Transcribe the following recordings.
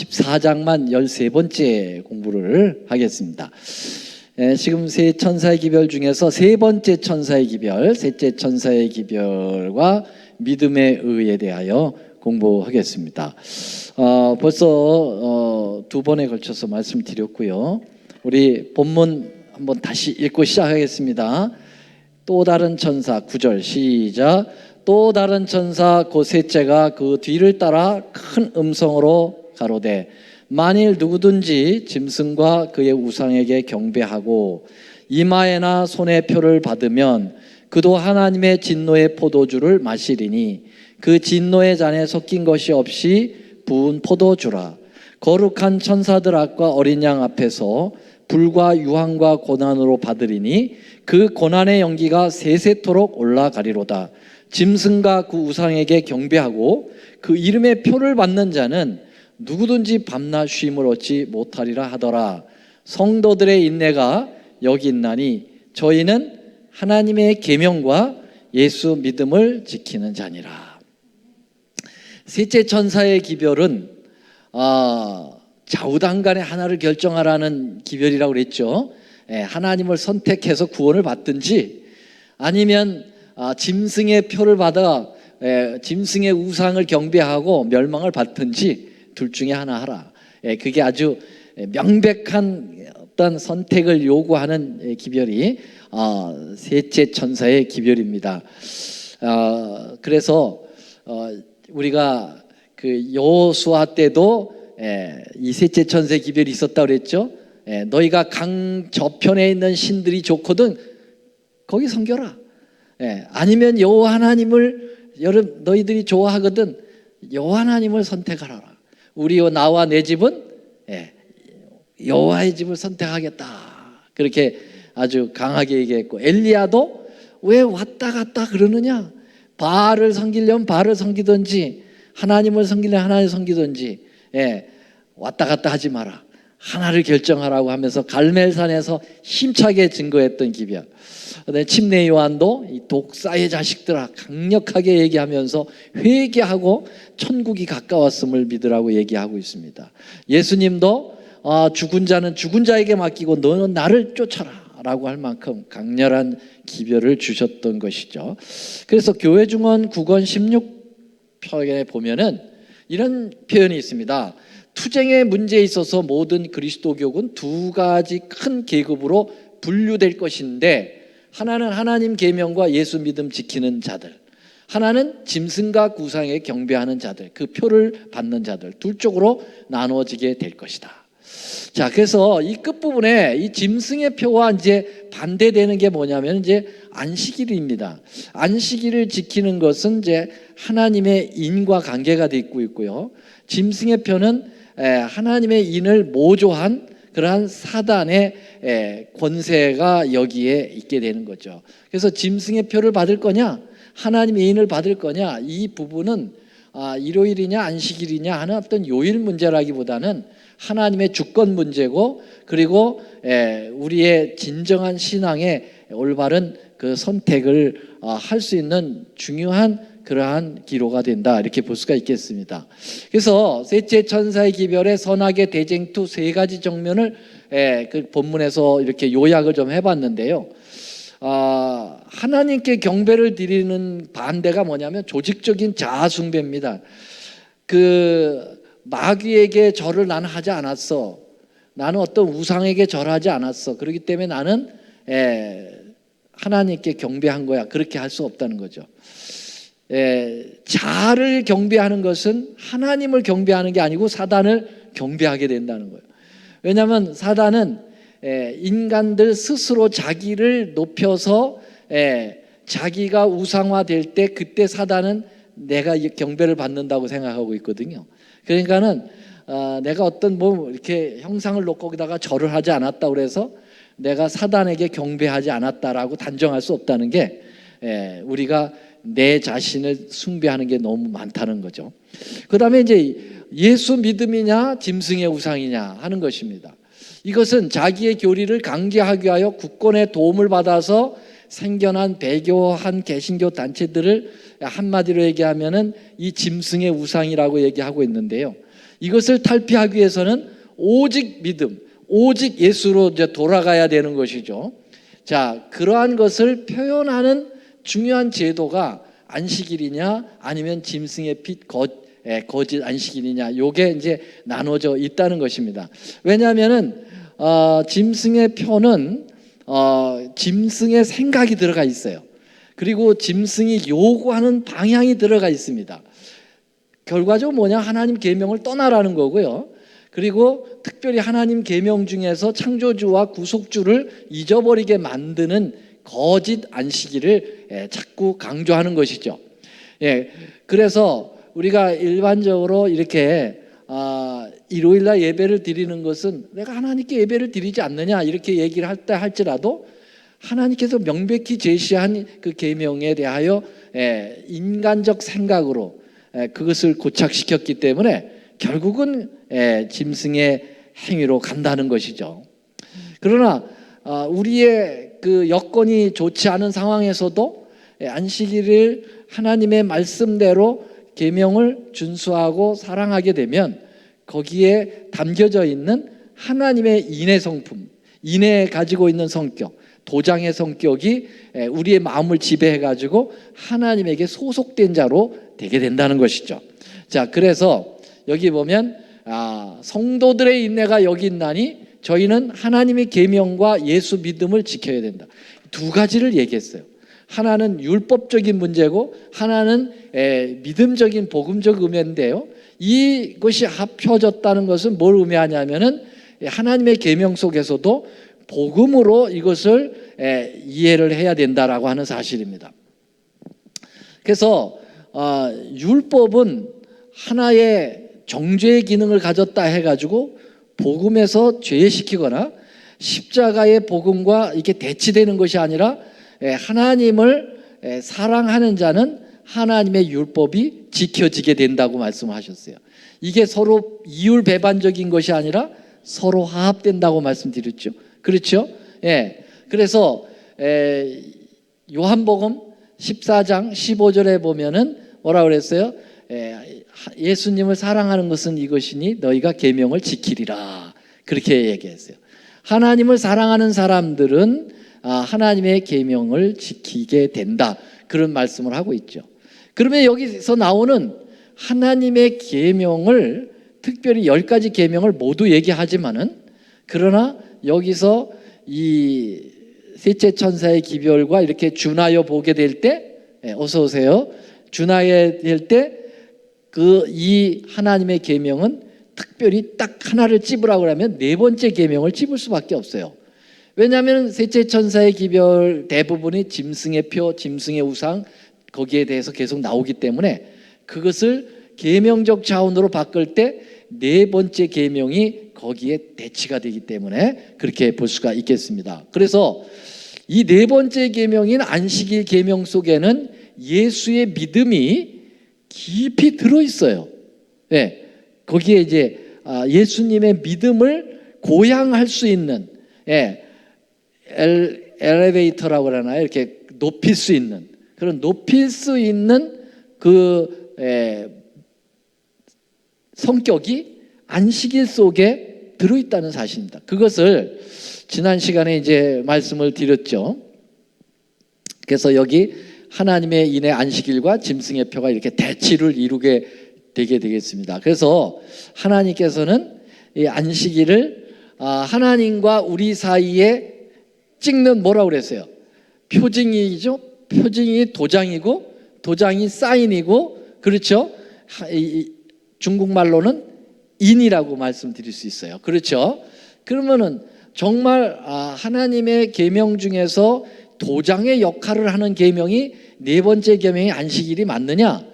14장만 13번째 공부를 하겠습니다. 지금 세 천사의 기별 중에서 세 번째 천사의 기별, 셋째 천사의 기별과 믿음의 의에 대하여 공부하겠습니다. 벌써 두 번에 걸쳐서 말씀드렸고요. 우리 본문 한번 다시 읽고 시작하겠습니다. 또 다른 천사 9절 시작. 또 다른 천사 그 셋째가 그 뒤를 따라 큰 음성으로 가로되 만일 누구든지 짐승과 그의 우상에게 경배하고 이마에나 손에 표를 받으면 그도 하나님의 진노의 포도주를 마시리니 그 진노의 잔에 섞인 것이 없이 부은 포도주라. 거룩한 천사들 앞과 어린 양 앞에서 불과 유황과 고난으로 받으리니 그 고난의 연기가 세세토록 올라가리로다. 짐승과 그 우상에게 경배하고 그 이름의 표를 받는 자는 누구든지 밤낮 쉼을 얻지 못하리라 하더라. 성도들의 인내가 여기 있나니 저희는 하나님의 계명과 예수 믿음을 지키는 자니라. 셋째 천사의 기별은 좌우당간에 하나를 결정하라는 기별이라고 그랬죠. 하나님을 선택해서 구원을 받든지 아니면 짐승의 표를 받아 짐승의 우상을 경배하고 멸망을 받든지 둘 중에 하나 하라. 그게 아주 명백한 어떤 선택을 요구하는 기별이 셋째 천사의 기별입니다. 그래서 우리가 그 여호수아 때도 이 셋째 천사의 기별이 있었다고 그랬죠. 너희가 강 저편에 있는 신들이 좋거든 거기 섬겨라. 아니면 여호와 하나님을 너희들이 좋아하거든 여호와 하나님을 선택하라. 우리와 나와 내 집은 여호와의 집을 선택하겠다. 그렇게 아주 강하게 얘기했고 엘리야도 왜 왔다 갔다 그러느냐. 바알을 섬기려면 바알을 섬기든지 하나님을 섬기려면 하나님을 섬기든지 왔다 갔다 하지 마라. 하나를 결정하라고 하면서 갈멜산에서 힘차게 증거했던 기별. 침례 요한도 이 독사의 자식들아 강력하게 얘기하면서 회개하고 천국이 가까웠음을 믿으라고 얘기하고 있습니다. 예수님도 죽은 자는 죽은 자에게 맡기고 너는 나를 쫓아라 라고 할 만큼 강렬한 기별을 주셨던 것이죠. 그래서 교회 중원 9권 16편에 보면은 이런 표현이 있습니다. 투쟁의 문제에 있어서 모든 그리스도교는 두 가지 큰 계급으로 분류될 것인데 하나는 하나님 계명과 예수 믿음 지키는 자들, 하나는 짐승과 우상에 경배하는 자들, 그 표를 받는 자들 둘 쪽으로 나누어지게 될 것이다. 자, 그래서 이 끝부분에 이 짐승의 표와 이제 반대되는 게 뭐냐면 이제 안식일입니다. 안식일을 지키는 것은 이제 하나님의 인과 관계가 되고 있고요. 짐승의 표는 하나님의 인을 모조한 그러한 사단의 권세가 여기에 있게 되는 거죠. 그래서 짐승의 표를 받을 거냐 하나님의 인을 받을 거냐 이 부분은 일요일이냐 안식일이냐 하는 어떤 요일 문제라기보다는 하나님의 주권 문제고 그리고 우리의 진정한 신앙의 올바른 그 선택을 할 수 있는 중요한 그러한 기로가 된다 이렇게 볼 수가 있겠습니다. 그래서 셋째 천사의 기별의 선악의 대쟁투 세 가지 정면을 그 본문에서 이렇게 요약을 좀 해봤는데요. 하나님께 경배를 드리는 반대가 뭐냐면 조직적인 자아 숭배입니다. 그 마귀에게 절을 나는 하지 않았어. 나는 어떤 우상에게 절하지 않았어. 그렇기 때문에 나는 하나님께 경배한 거야. 그렇게 할 수 없다는 거죠. 자아를 경배하는 것은 하나님을 경배하는 게 아니고 사단을 경배하게 된다는 거예요. 왜냐하면 사단은 인간들 스스로 자기를 높여서 자기가 우상화될 때 그때 사단은 내가 경배를 받는다고 생각하고 있거든요. 그러니까는 내가 어떤 이렇게 형상을 놓고 거기다가 절을 하지 않았다고 그래서 내가 사단에게 경배하지 않았다라고 단정할 수 없다는 게 우리가 내 자신을 숭배하는 게 너무 많다는 거죠. 그 다음에 이제 예수 믿음이냐 짐승의 우상이냐 하는 것입니다. 이것은 자기의 교리를 강제하기 위하여 국권의 도움을 받아서 생겨난 배교한 개신교 단체들을 한마디로 얘기하면은 이 짐승의 우상이라고 얘기하고 있는데요. 이것을 탈피하기 위해서는 오직 믿음, 오직 예수로 이제 돌아가야 되는 것이죠. 자, 그러한 것을 표현하는 중요한 제도가 안식일이냐 아니면 짐승의 핏 거짓 안식일이냐, 요게 이제 나눠져 있다는 것입니다. 왜냐하면은 짐승의 표는 짐승의 생각이 들어가 있어요. 그리고 짐승이 요구하는 방향이 들어가 있습니다. 결과적으로 뭐냐, 하나님 계명을 떠나라는 거고요. 그리고 특별히 하나님 계명 중에서 창조주와 구속주를 잊어버리게 만드는 거짓 안식일을 자꾸 강조하는 것이죠. 그래서 우리가 일반적으로 이렇게 일요일날 예배를 드리는 것은 내가 하나님께 예배를 드리지 않느냐 이렇게 얘기를 할지라도 하나님께서 명백히 제시한 그 계명에 대하여 인간적 생각으로 그것을 고착시켰기 때문에 결국은 짐승의 행위로 간다는 것이죠. 그러나 우리의 그 여건이 좋지 않은 상황에서도 안식일을 하나님의 말씀대로 계명을 준수하고 사랑하게 되면 거기에 담겨져 있는 하나님의 인의 성품, 인에 가지고 있는 성격, 도장의 성격이 우리의 마음을 지배해가지고 하나님에게 소속된 자로 되게 된다는 것이죠. 자, 그래서 여기 보면 성도들의 인내가 여기 있나니 저희는 하나님의 계명과 예수 믿음을 지켜야 된다. 두 가지를 얘기했어요. 하나는 율법적인 문제고 하나는 믿음적인 복음적 의미인데요. 이것이 합쳐졌다는 것은 뭘 의미하냐면은 하나님의 계명 속에서도 복음으로 이것을 이해를 해야 된다라고 하는 사실입니다. 그래서 율법은 하나의 정죄의 기능을 가졌다 해가지고 복음에서 죄시키거나 십자가의 복음과 이렇게 대치되는 것이 아니라 하나님을 사랑하는 자는 하나님의 율법이 지켜지게 된다고 말씀하셨어요. 이게 서로 이율배반적인 것이 아니라 서로 화합된다고 말씀드렸죠. 그렇죠? 그래서 요한복음 14장 15절에 보면은 뭐라 그랬어요? 예수님을 사랑하는 것은 이것이니 너희가 계명을 지키리라. 그렇게 얘기했어요. 하나님을 사랑하는 사람들은 하나님의 계명을 지키게 된다. 그런 말씀을 하고 있죠. 그러면 여기서 나오는 하나님의 계명을 특별히 10가지 계명을 모두 얘기하지만은 그러나 여기서 이 셋째 천사의 기별과 이렇게 준하여 보게 될 때 어서 오세요. 준하여 될 때 그 이 하나님의 계명은 특별히 딱 하나를 찝으라고 하면 네 번째 계명을 찝을 수밖에 없어요. 왜냐하면 셋째 천사의 기별 대부분이 짐승의 표, 짐승의 우상 거기에 대해서 계속 나오기 때문에 그것을 계명적 차원으로 바꿀 때 네 번째 계명이 거기에 대치가 되기 때문에 그렇게 볼 수가 있겠습니다. 그래서 이 네 번째 계명인 안식일 계명 속에는 예수의 믿음이 깊이 들어 있어요. 거기에 이제 예수님의 믿음을 고양할 수 있는 엘리베이터라고 그러나요? 이렇게 높일 수 있는 그런 높일 수 있는 그 성격이 안식일 속에 들어있다는 사실입니다. 그것을 지난 시간에 이제 말씀을 드렸죠. 그래서 여기 하나님의 인의 안식일과 짐승의 표가 이렇게 대치를 이루게 되게 되겠습니다. 그래서 하나님께서는 이 안식일을 하나님과 우리 사이에 찍는 뭐라고 그랬어요? 표징이죠. 표징이 도장이고 도장이 사인이고 그렇죠. 중국말로는 인이라고 말씀드릴 수 있어요. 그렇죠. 그러면은 정말 하나님의 계명 중에서 도장의 역할을 하는 계명이 네 번째 계명이 안식일이 맞느냐?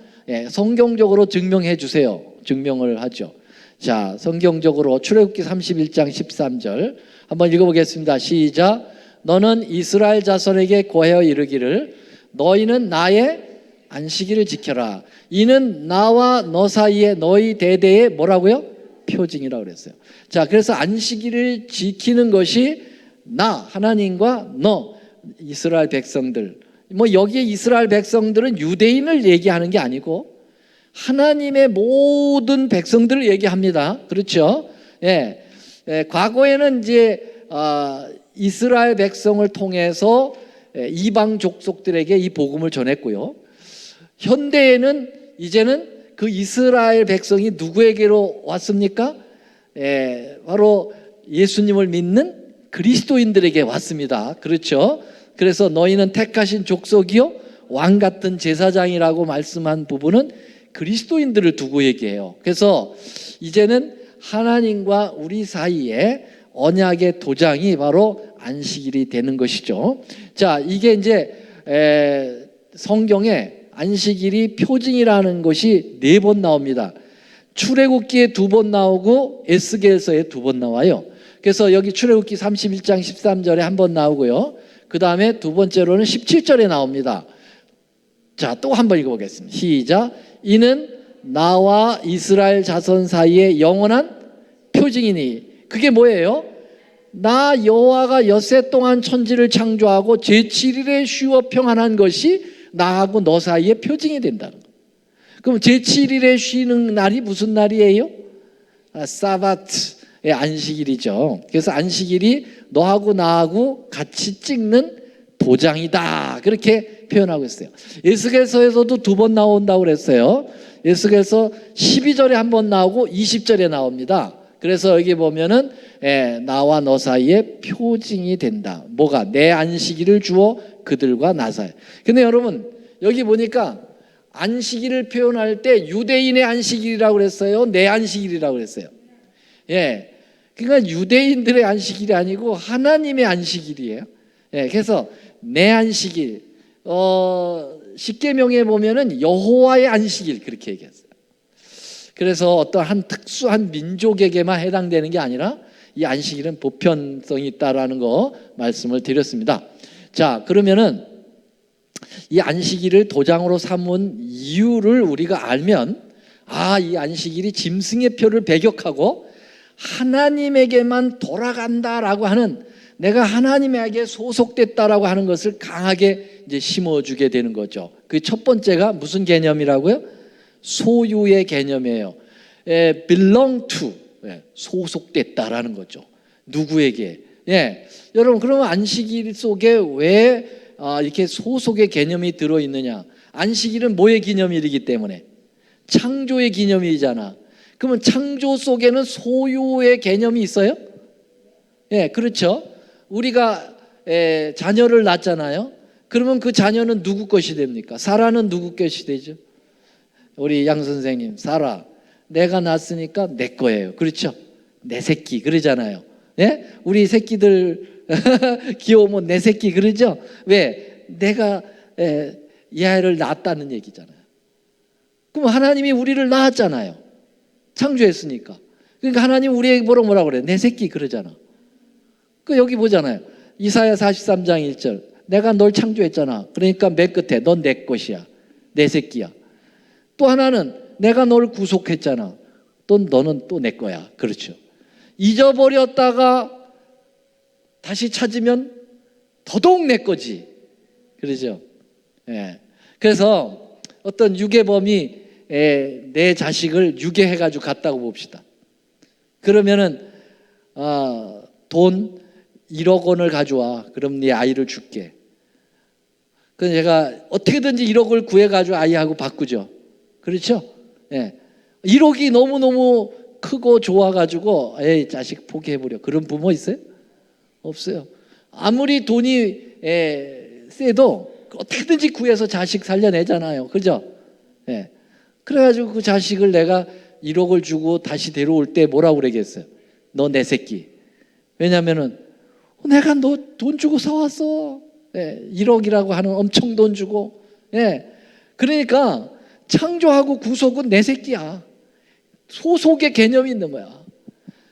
성경적으로 증명해 주세요. 증명을 하죠. 자, 성경적으로 출애굽기 31장 13절 한번 읽어보겠습니다. 시작. 너는 이스라엘 자손에게 고하여 이르기를 너희는 나의 안식일을 지켜라. 이는 나와 너 사이에 너희 대대의 뭐라고요? 표징이라고 그랬어요. 자, 그래서 안식일을 지키는 것이 나 하나님과 너 이스라엘 백성들. 뭐 여기에 이스라엘 백성들은 유대인을 얘기하는 게 아니고 하나님의 모든 백성들을 얘기합니다. 그렇죠? 예, 과거에는 이제 이스라엘 백성을 통해서 이방 족속들에게 이 복음을 전했고요. 현대에는 이제는 그 이스라엘 백성이 누구에게로 왔습니까? 바로 예수님을 믿는 그리스도인들에게 왔습니다. 그렇죠? 그래서 너희는 택하신 족속이요 왕 같은 제사장이라고 말씀한 부분은 그리스도인들을 두고 얘기해요. 그래서 이제는 하나님과 우리 사이에 언약의 도장이 바로 안식일이 되는 것이죠. 자, 이게 이제 성경에 안식일이 표징이라는 것이 4번 나옵니다. 출애굽기에 2번 나오고 에스겔서에 2번 나와요. 그래서 여기 출애굽기 31장 13절에 1번 나오고요. 그 다음에 두 번째로는 17절에 나옵니다. 자, 또 한번 읽어보겠습니다. 시작. 이는 나와 이스라엘 자손 사이에 영원한 표징이니. 그게 뭐예요? 나 여호와가 엿새 동안 천지를 창조하고 제7일에 쉬어 평안한 것이 나하고 너 사이에 표징이 된다는 거예요. 그럼 제7일에 쉬는 날이 무슨 날이에요? 사바트의 안식일이죠. 그래서 안식일이 너하고 나하고 같이 찍는 도장이다, 그렇게 표현하고 있어요. 에스겔서에서도 2번 나온다고 그랬어요. 에스겔서 12절에 1번 나오고 20절에 나옵니다. 그래서 여기 보면은 나와 너 사이에 표징이 된다. 뭐가? 내 안식일을 주어 그들과 나 사이. 근데 여러분 여기 보니까 안식일을 표현할 때 유대인의 안식일이라고 그랬어요? 내 안식일이라고 그랬어요? 예. 그러니까 유대인들의 안식일이 아니고 하나님의 안식일이에요. 예. 그래서 내 안식일, 십계명에 보면은 여호와의 안식일 그렇게 얘기했어요. 그래서 어떤 한 특수한 민족에게만 해당되는 게 아니라 이 안식일은 보편성이 있다라는 거 말씀을 드렸습니다. 자, 그러면은 이 안식일을 도장으로 삼은 이유를 우리가 알면 이 안식일이 짐승의 표를 배격하고 하나님에게만 돌아간다라고 하는, 내가 하나님에게 소속됐다라고 하는 것을 강하게 이제 심어주게 되는 거죠. 그 첫 번째가 무슨 개념이라고요? 소유의 개념이에요. belong to, 소속됐다라는 거죠. 누구에게? 여러분, 그러면 안식일 속에 왜 이렇게 소속의 개념이 들어있느냐? 안식일은 뭐의 기념일이기 때문에? 창조의 기념일이잖아. 그러면 창조 속에는 소유의 개념이 있어요? 그렇죠. 우리가 자녀를 낳잖아요. 그러면 그 자녀는 누구 것이 됩니까? 사라는 누구 것이 되죠? 우리 양 선생님, 사라, 내가 낳았으니까 내 거예요. 그렇죠? 내 새끼 그러잖아요. 우리 새끼들 귀여우면 내 새끼 그러죠? 왜? 내가 이 아이를 낳았다는 얘기잖아요. 그럼 하나님이 우리를 낳았잖아요. 창조했으니까. 그러니까 하나님 우리에게 뭐라고 그래요? 내 새끼 그러잖아. 그 여기 보잖아요. 이사야 43장 1절. 내가 널 창조했잖아. 그러니까 맨 끝에 넌 내 것이야. 내 새끼야. 또 하나는 내가 널 구속했잖아. 또 너는 또 내 거야. 그렇죠. 잊어버렸다가 다시 찾으면 더더욱 내 거지. 그러죠. 그래서 어떤 유괴범이 내 자식을 유괴해가지고 갔다고 봅시다. 그러면은 돈 1억 원을 가져와. 그럼 네 아이를 줄게. 그래서 제가 어떻게든지 1억을 구해가지고 아이하고 바꾸죠. 그렇죠? 1억이 너무너무 크고 좋아가지고 에이 자식 포기해버려. 그런 부모 있어요? 없어요. 아무리 돈이 세도 어떻게든지 구해서 자식 살려내잖아요. 그죠? 그래가지고 그 자식을 내가 1억을 주고 다시 데려올 때 뭐라고 그러겠어요? 너 내 새끼. 왜냐면은 내가 너 돈 주고 사왔어. 1억이라고 하는 엄청 돈 주고. 그러니까 창조하고 구속은 내 새끼야. 소속의 개념이 있는 거야.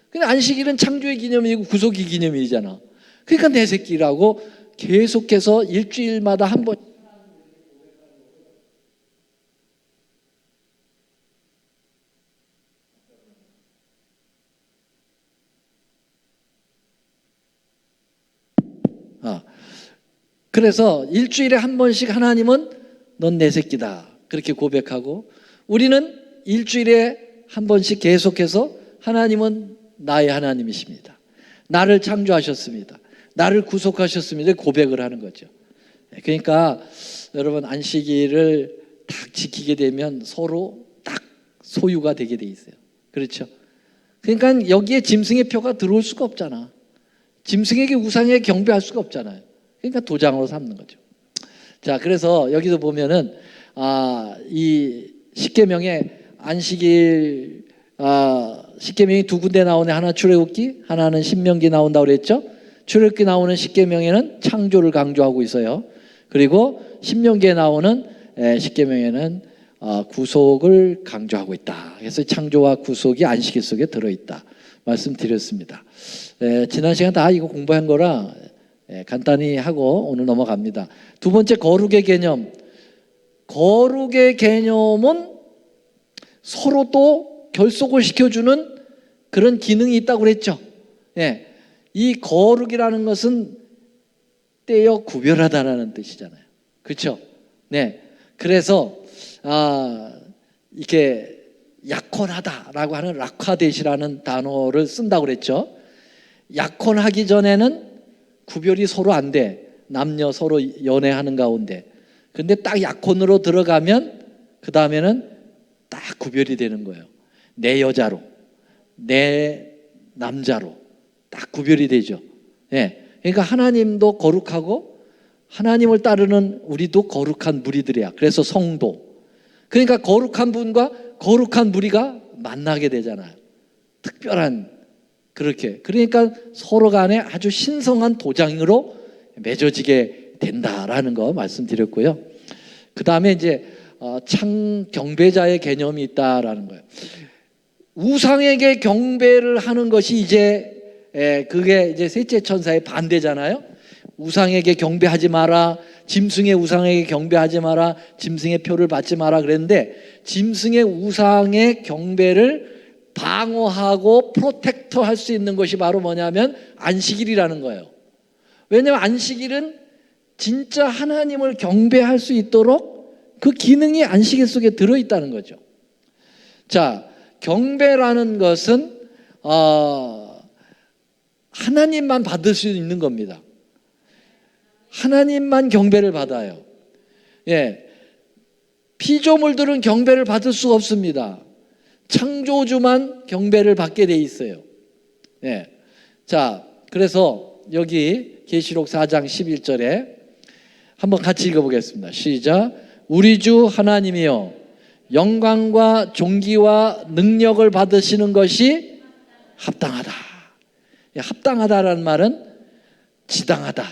근데 안식일은 창조의 기념이고 구속의 기념이잖아. 그러니까 내 새끼라고 계속해서 일주일마다 한 번. 그래서 일주일에 한 번씩 하나님은 넌 내 새끼다 그렇게 고백하고, 우리는 일주일에 한 번씩 계속해서 하나님은 나의 하나님이십니다. 나를 창조하셨습니다. 나를 구속하셨습니다. 고백을 하는 거죠. 그러니까 여러분 안식일을 딱 지키게 되면 서로 딱 소유가 되게 돼 있어요. 그렇죠? 그러니까 여기에 짐승의 표가 들어올 수가 없잖아. 짐승에게 우상에 경배할 수가 없잖아요. 그러니까 도장으로 삼는 거죠. 자, 그래서 여기서 보면은 이 십계명에 안식일 십계명이 두 군데 나오네. 하나 출애굽기, 하나는 신명기 나온다고 그랬죠. 출애굽기 나오는 십계명에는 창조를 강조하고 있어요. 그리고 신명기에 나오는 십계명에는 구속을 강조하고 있다. 그래서 창조와 구속이 안식일 속에 들어있다 말씀드렸습니다. 지난 시간 다 이거 공부한 거라 간단히 하고 오늘 넘어갑니다. 두 번째, 거룩의 개념. 거룩의 개념은 서로 또 결속을 시켜주는 그런 기능이 있다고 그랬죠. 이 거룩이라는 것은 떼어 구별하다라는 뜻이잖아요. 그렇죠? 그래서 이렇게 약혼하다라고 하는 락화데시라는 단어를 쓴다고 그랬죠. 약혼하기 전에는 구별이 서로 안 돼. 남녀 서로 연애하는 가운데. 근데 딱 약혼으로 들어가면 그 다음에는 딱 구별이 되는 거예요. 내 여자로, 내 남자로 딱 구별이 되죠. 그러니까 하나님도 거룩하고 하나님을 따르는 우리도 거룩한 무리들이야. 그래서 성도. 그러니까 거룩한 분과 거룩한 무리가 만나게 되잖아요. 특별한 그렇게. 그러니까 서로 간에 아주 신성한 도장으로 맺어지게 된다라는 거 말씀드렸고요. 그 다음에 이제 경배자의 개념이 있다라는 거예요. 우상에게 경배를 하는 것이 이제 그게 이제 셋째 천사의 반대잖아요. 우상에게 경배하지 마라. 짐승의 우상에게 경배하지 마라. 짐승의 표를 받지 마라 그랬는데 짐승의 우상의 경배를 방어하고 프로텍터 할 수 있는 것이 바로 뭐냐면 안식일이라는 거예요. 왜냐하면 안식일은 진짜 하나님을 경배할 수 있도록 그 기능이 안식일 속에 들어있다는 거죠. 자, 경배라는 것은 하나님만 받을 수 있는 겁니다. 하나님만 경배를 받아요. 피조물들은 경배를 받을 수가 없습니다. 창조주만 경배를 받게 돼 있어요. 자, 그래서 여기 계시록 4장 11절에 한번 같이 읽어보겠습니다. 시작. 우리 주 하나님이여 영광과 존귀와 능력을 받으시는 것이 합당하다. 합당하다라는 말은 지당하다.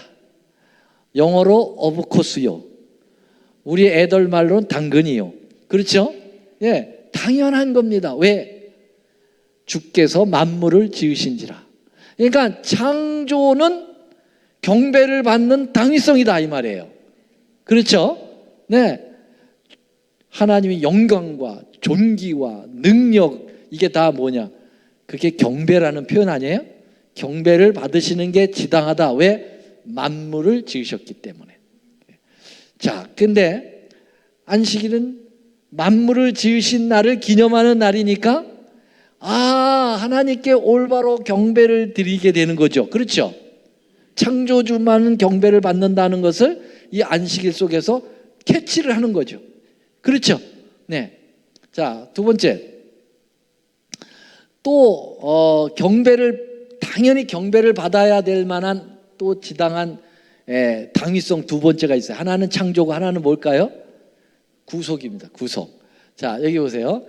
영어로 of course요. 우리 애들 말로는 당근이요. 그렇죠? 당연한 겁니다. 왜? 주께서 만물을 지으신지라. 그러니까 창조는 경배를 받는 당위성이다 이 말이에요. 그렇죠? 하나님의 영광과 존귀와 능력 이게 다 뭐냐? 그게 경배라는 표현 아니에요? 경배를 받으시는 게 지당하다. 왜? 만물을 지으셨기 때문에. 자, 근데 안식일은 만물을 지으신 날을 기념하는 날이니까 하나님께 올바로 경배를 드리게 되는 거죠. 그렇죠? 창조주만은 경배를 받는다는 것을 이 안식일 속에서 캐치를 하는 거죠. 그렇죠? 자, 두 번째. 또 당연히 경배를 받아야 될 만한 또 지당한 당위성 두 번째가 있어요. 하나는 창조고 하나는 뭘까요? 구속입니다. 구속. 자, 여기 보세요.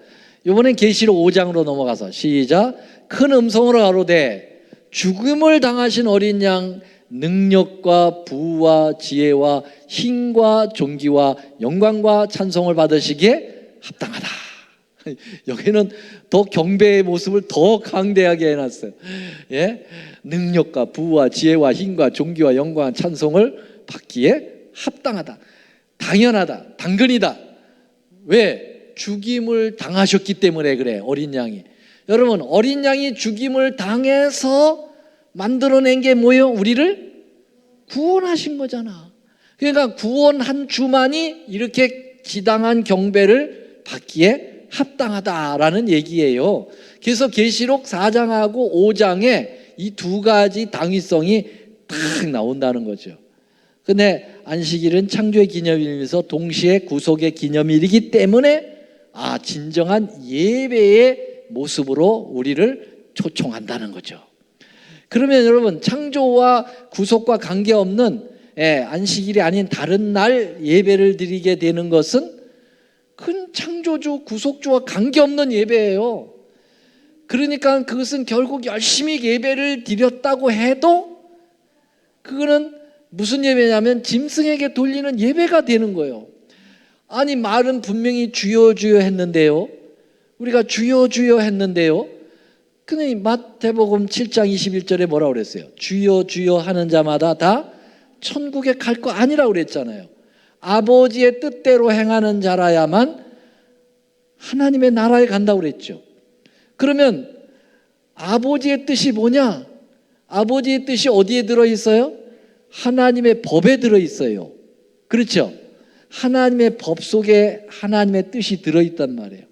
이번엔 계시록 5장으로 넘어가서 시작. 큰 음성으로 가로되 죽음을 당하신 어린 양 능력과 부와 지혜와 힘과 존귀와 영광과 찬송을 받으시기에 합당하다. 여기는 더 경배의 모습을 더 강대하게 해놨어요. 능력과 부와 지혜와 힘과 존귀와 영광과 찬송을 받기에 합당하다. 당연하다. 당근이다. 왜? 죽임을 당하셨기 때문에 그래. 어린 양이. 여러분, 어린 양이 죽임을 당해서 만들어낸 게 뭐예요? 우리를 구원하신 거잖아. 그러니까 구원한 주만이 이렇게 지당한 경배를 받기에 합당하다라는 얘기예요. 그래서 계시록 4장하고 5장에 이 두 가지 당위성이 딱 나온다는 거죠. 근데 안식일은 창조의 기념일이면서 동시에 구속의 기념일이기 때문에 진정한 예배의 모습으로 우리를 초청한다는 거죠. 그러면 여러분, 창조와 구속과 관계없는 안식일이 아닌 다른 날 예배를 드리게 되는 것은 큰 창조주, 구속주와 관계없는 예배예요. 그러니까 그것은 결국 열심히 예배를 드렸다고 해도 그거는 무슨 예배냐면 짐승에게 돌리는 예배가 되는 거예요. 아니, 말은 분명히 주여 주여 했는데요, 우리가 주여 주여 했는데요, 근데 마태복음 7장 21절에 뭐라고 그랬어요? 주여 주여 하는 자마다 다 천국에 갈 거 아니라고 그랬잖아요. 아버지의 뜻대로 행하는 자라야만 하나님의 나라에 간다고 그랬죠. 그러면 아버지의 뜻이 뭐냐? 아버지의 뜻이 어디에 들어있어요? 하나님의 법에 들어있어요. 그렇죠? 하나님의 법 속에 하나님의 뜻이 들어있단 말이에요.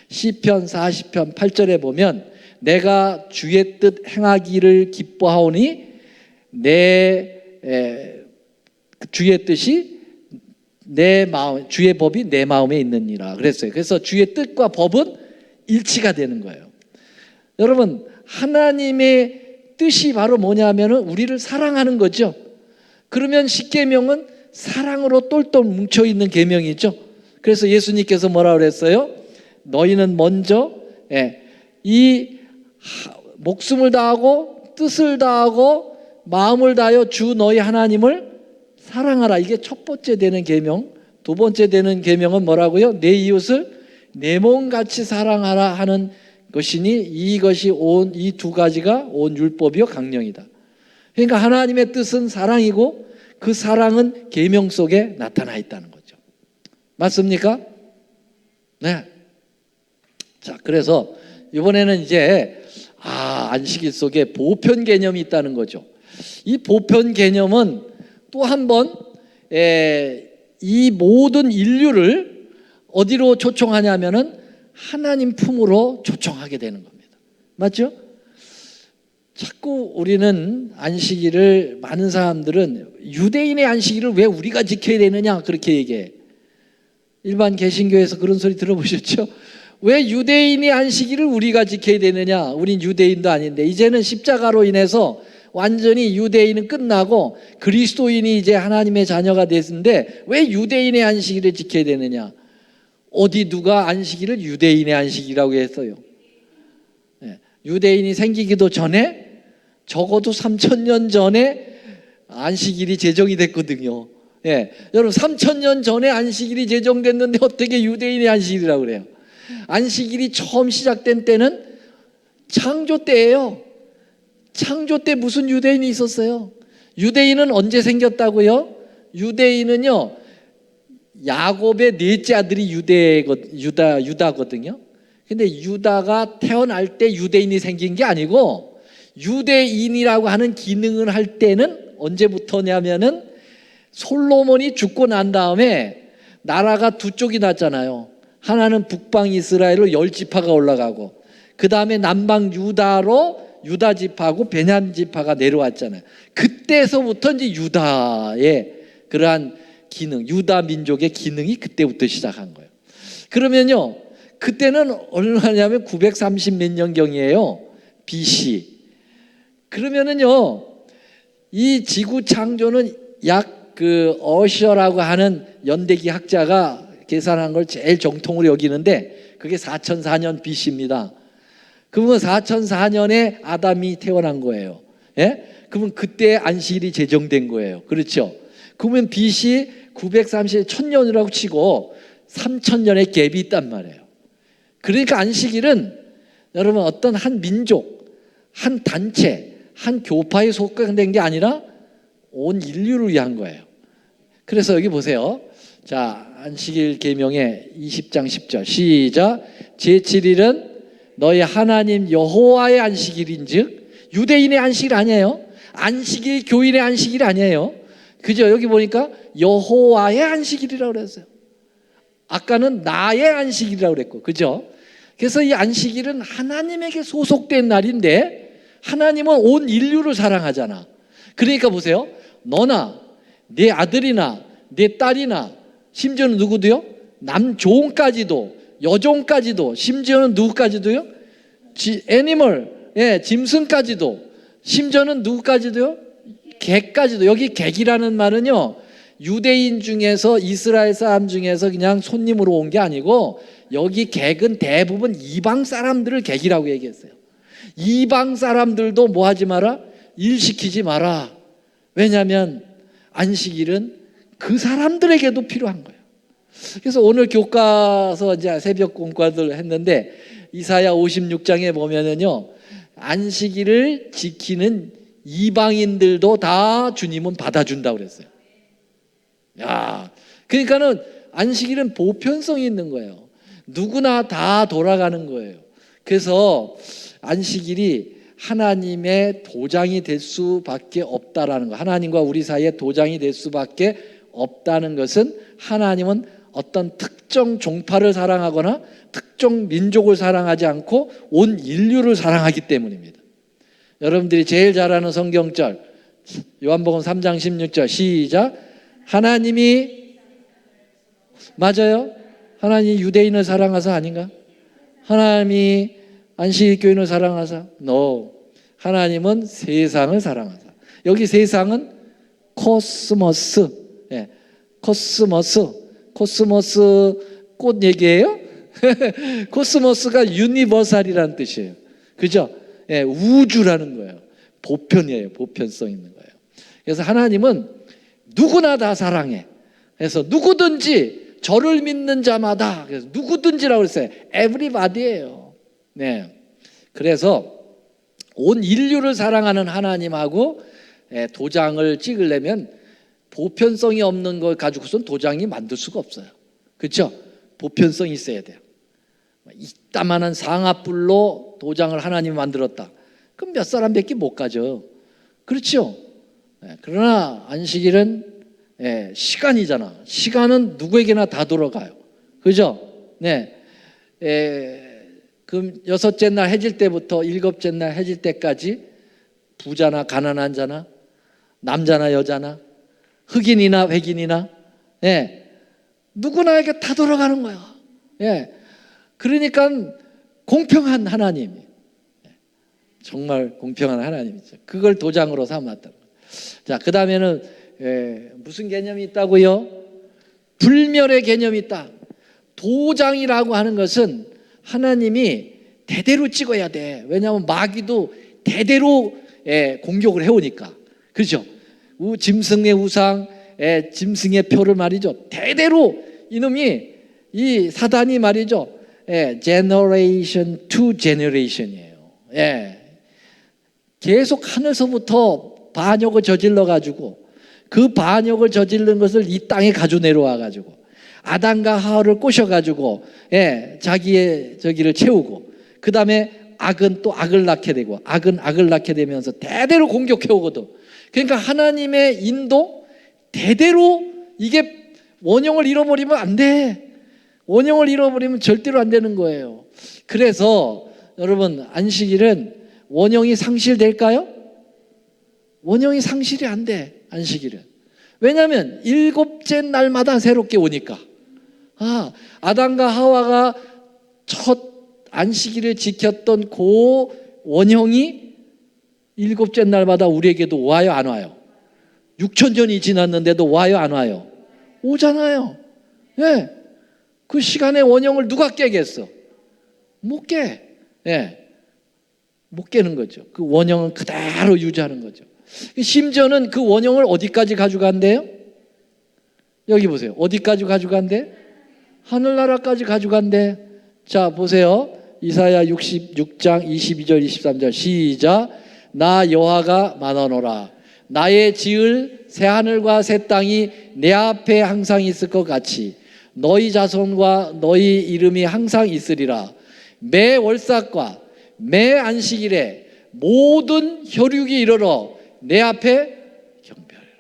시편 40편 8절에 보면 내가 주의 뜻 행하기를 기뻐하오니 주의 뜻이 내 마음, 주의 법이 내 마음에 있느니라 그랬어요. 그래서 주의 뜻과 법은 일치가 되는 거예요. 여러분, 하나님의 뜻이 바로 뭐냐면은 우리를 사랑하는 거죠. 그러면 십계명은 사랑으로 똘똘 뭉쳐 있는 계명이죠. 그래서 예수님께서 뭐라 그랬어요? 너희는 먼저 이 목숨을 다하고 뜻을 다하고 마음을 다하여 주 너희 하나님을 사랑하라. 이게 첫 번째 되는 계명. 두 번째 되는 계명은 뭐라고요? 내 이웃을 내 몸같이 사랑하라 하는 것이니 이것이 이 두 가지가 온 율법이요 강령이다. 그러니까 하나님의 뜻은 사랑이고 그 사랑은 계명 속에 나타나 있다는 거죠. 맞습니까? 네. 자, 그래서 이번에는 이제 안식일 속에 보편 개념이 있다는 거죠. 이 보편 개념은 또 한 번 이 모든 인류를 어디로 초청하냐면은 하나님 품으로 초청하게 되는 겁니다. 맞죠? 자꾸 우리는 안식일을, 많은 사람들은 유대인의 안식일을 왜 우리가 지켜야 되느냐 그렇게 얘기해. 일반 개신교에서 그런 소리 들어보셨죠? 왜 유대인의 안식일을 우리가 지켜야 되느냐? 우린 유대인도 아닌데. 이제는 십자가로 인해서 완전히 유대인은 끝나고 그리스도인이 이제 하나님의 자녀가 됐는데 왜 유대인의 안식일을 지켜야 되느냐? 어디 누가 안식일을 유대인의 안식이라고 했어요? 유대인이 생기기도 전에 적어도 3,000년 전에 안식일이 제정이 됐거든요. 여러분, 3,000년 전에 안식일이 제정됐는데 어떻게 유대인의 안식일이라고 그래요? 안식일이 처음 시작된 때는 창조 때예요. 창조 때 무슨 유대인이 있었어요? 유대인은 언제 생겼다고요? 유대인은요, 야곱의 넷째 아들이 유다거든요. 근데 유다가 태어날 때 유대인이 생긴 게 아니고 유대인이라고 하는 기능을 할 때는 언제부터냐면은 솔로몬이 죽고 난 다음에 나라가 두 쪽이 났잖아요. 하나는 북방 이스라엘로 10지파가 올라가고 그 다음에 남방 유다로 유다 지파하고 베냐민 지파가 내려왔잖아요. 그때서부터 이제 유다의 그러한 기능, 유다 민족의 기능이 그때부터 시작한 거예요. 그러면요, 그때는 얼마냐면 930 몇 년경이에요. BC. 그러면은요, 이 지구 창조는 약 어셔라고 하는 연대기 학자가 계산한 걸 제일 정통으로 여기는데 그게 4004년 BC입니다. 그러면 4004년에 아담이 태어난 거예요. 그러면 그때 안식일이 제정된 거예요. 그렇죠? 그러면 BC 930, 1000년이라고 치고 3000년의 갭이 있단 말이에요. 그러니까 안식일은 여러분 어떤 한 민족, 한 단체, 한 교파에 속한된 게 아니라 온 인류를 위한 거예요. 그래서 여기 보세요. 자, 안식일 계명의 20장 10절 시작. 제7일은 너희 하나님 여호와의 안식일인즉, 유대인의 안식일 아니에요. 안식일 교인의 안식일 아니에요. 그죠? 여기 보니까 여호와의 안식일이라고 그랬어요. 아까는 나의 안식일이라고 그랬고, 그죠? 그래서 이 안식일은 하나님에게 소속된 날인데 하나님은 온 인류를 사랑하잖아. 그러니까 보세요. 너나 내 아들이나 내 딸이나 심지어는 누구도요? 남종까지도, 여종까지도, 심지어는 누구까지도요? 애니멀, 짐승까지도, 심지어는 누구까지도요? 객까지도. 여기 객이라는 말은요, 유대인 중에서, 이스라엘 사람 중에서 그냥 손님으로 온 게 아니고, 여기 객은 대부분 이방 사람들을 객이라고 얘기했어요. 이방 사람들도 뭐 하지 마라? 일 시키지 마라. 왜냐하면 안식일은 그 사람들에게도 필요한 거예요. 그래서 오늘 교과서 이제 새벽 공과들 했는데 이사야 56장에 보면은요, 안식일을 지키는 이방인들도 다 주님은 받아준다고 그랬어요. 야, 그러니까는 안식일은 보편성이 있는 거예요. 누구나 다 돌아가는 거예요. 그래서 안식일이 하나님의 도장이 될 수밖에 없다라는 거. 하나님과 우리 사이에 도장이 될 수밖에 없다는 것은 하나님은 어떤 특정 종파를 사랑하거나 특정 민족을 사랑하지 않고 온 인류를 사랑하기 때문입니다. 여러분들이 제일 잘 아는 성경절 요한복음 3장 16절 시작. 하나님이, 맞아요? 하나님이 유대인을 사랑하사 아닌가? 하나님이 안식교인을 사랑하사? No. 하나님은 세상을 사랑하사. 여기 세상은 코스모스. 코스모스 꽃 얘기예요? 코스모스가 유니버설이라는 뜻이에요. 그죠? 우주라는 거예요. 보편이에요. 보편성 있는 거예요. 그래서 하나님은 누구나 다 사랑해. 그래서 누구든지 저를 믿는 자마다, 그래서 누구든지라고 그랬어요. everybody예요. 네. 그래서 온 인류를 사랑하는 하나님하고 도장을 찍으려면 보편성이 없는 걸 가지고선 도장이 만들 수가 없어요. 그렇죠? 보편성이 있어야 돼요. 이따만한 상아뿔로 도장을 하나님이 만들었다. 그럼 몇 사람밖에 못 가죠. 그렇죠? 그러나 안식일은 시간이잖아. 시간은 누구에게나 다 돌아가요. 그죠? 네. 그럼 여섯째 날 해질 때부터 일곱째 날 해질 때까지 부자나 가난한 자나 남자나 여자나 흑인이나 백인이나 누구나에게 다 돌아가는 거야. 그러니까 공평한 하나님, 정말 공평한 하나님이죠. 그걸 도장으로 삼았다. 자, 그 다음에는 무슨 개념이 있다고요? 불멸의 개념이 있다. 도장이라고 하는 것은 하나님이 대대로 찍어야 돼. 왜냐하면 마귀도 대대로 공격을 해오니까. 그렇죠? 짐승의 우상, 짐승의 표를 말이죠. 대대로 이놈이, 이 사단이 말이죠. generation to generation이에요. 계속 하늘서부터 반역을 저질러 가지고 그 반역을 저지른 것을 이 땅에 가져 내려와 가지고 아담과 하와를 꼬셔 가지고 자기의 저기를 채우고, 그 다음에 악은 또 악을 낳게 되고 악은 악을 낳게 되면서 대대로 공격해 오거든. 그러니까 하나님의 인도 대대로, 이게 원형을 잃어버리면 안 돼. 원형을 잃어버리면 절대로 안 되는 거예요. 그래서 여러분, 안식일은 원형이 상실될까요? 원형이 상실이 안 돼. 안식일은. 왜냐하면 일곱째 날마다 새롭게 오니까. 아담과 하와가 첫 안식일을 지켰던 그 원형이 일곱째 날마다 우리에게도 와요, 안 와요? 6,000년이 지났는데도 와요, 안 와요? 오잖아요. 그 시간의 원형을 누가 깨겠어? 못 깨. 못 깨는 거죠. 그 원형은 그대로 유지하는 거죠. 심지어는 그 원형을 어디까지 가져간대요? 여기 보세요. 어디까지 가져간대? 하늘나라까지 가져간대. 자, 보세요. 이사야 66장 22절 23절 시작. 나 여호와가 만하노라. 나의 지을 새 하늘과 새 땅이 내 앞에 항상 있을 것 같이 너희 자손과 너희 이름이 항상 있으리라. 매 월삭과 매 안식일에 모든 혈육이 이르러 내 앞에 경배하리라.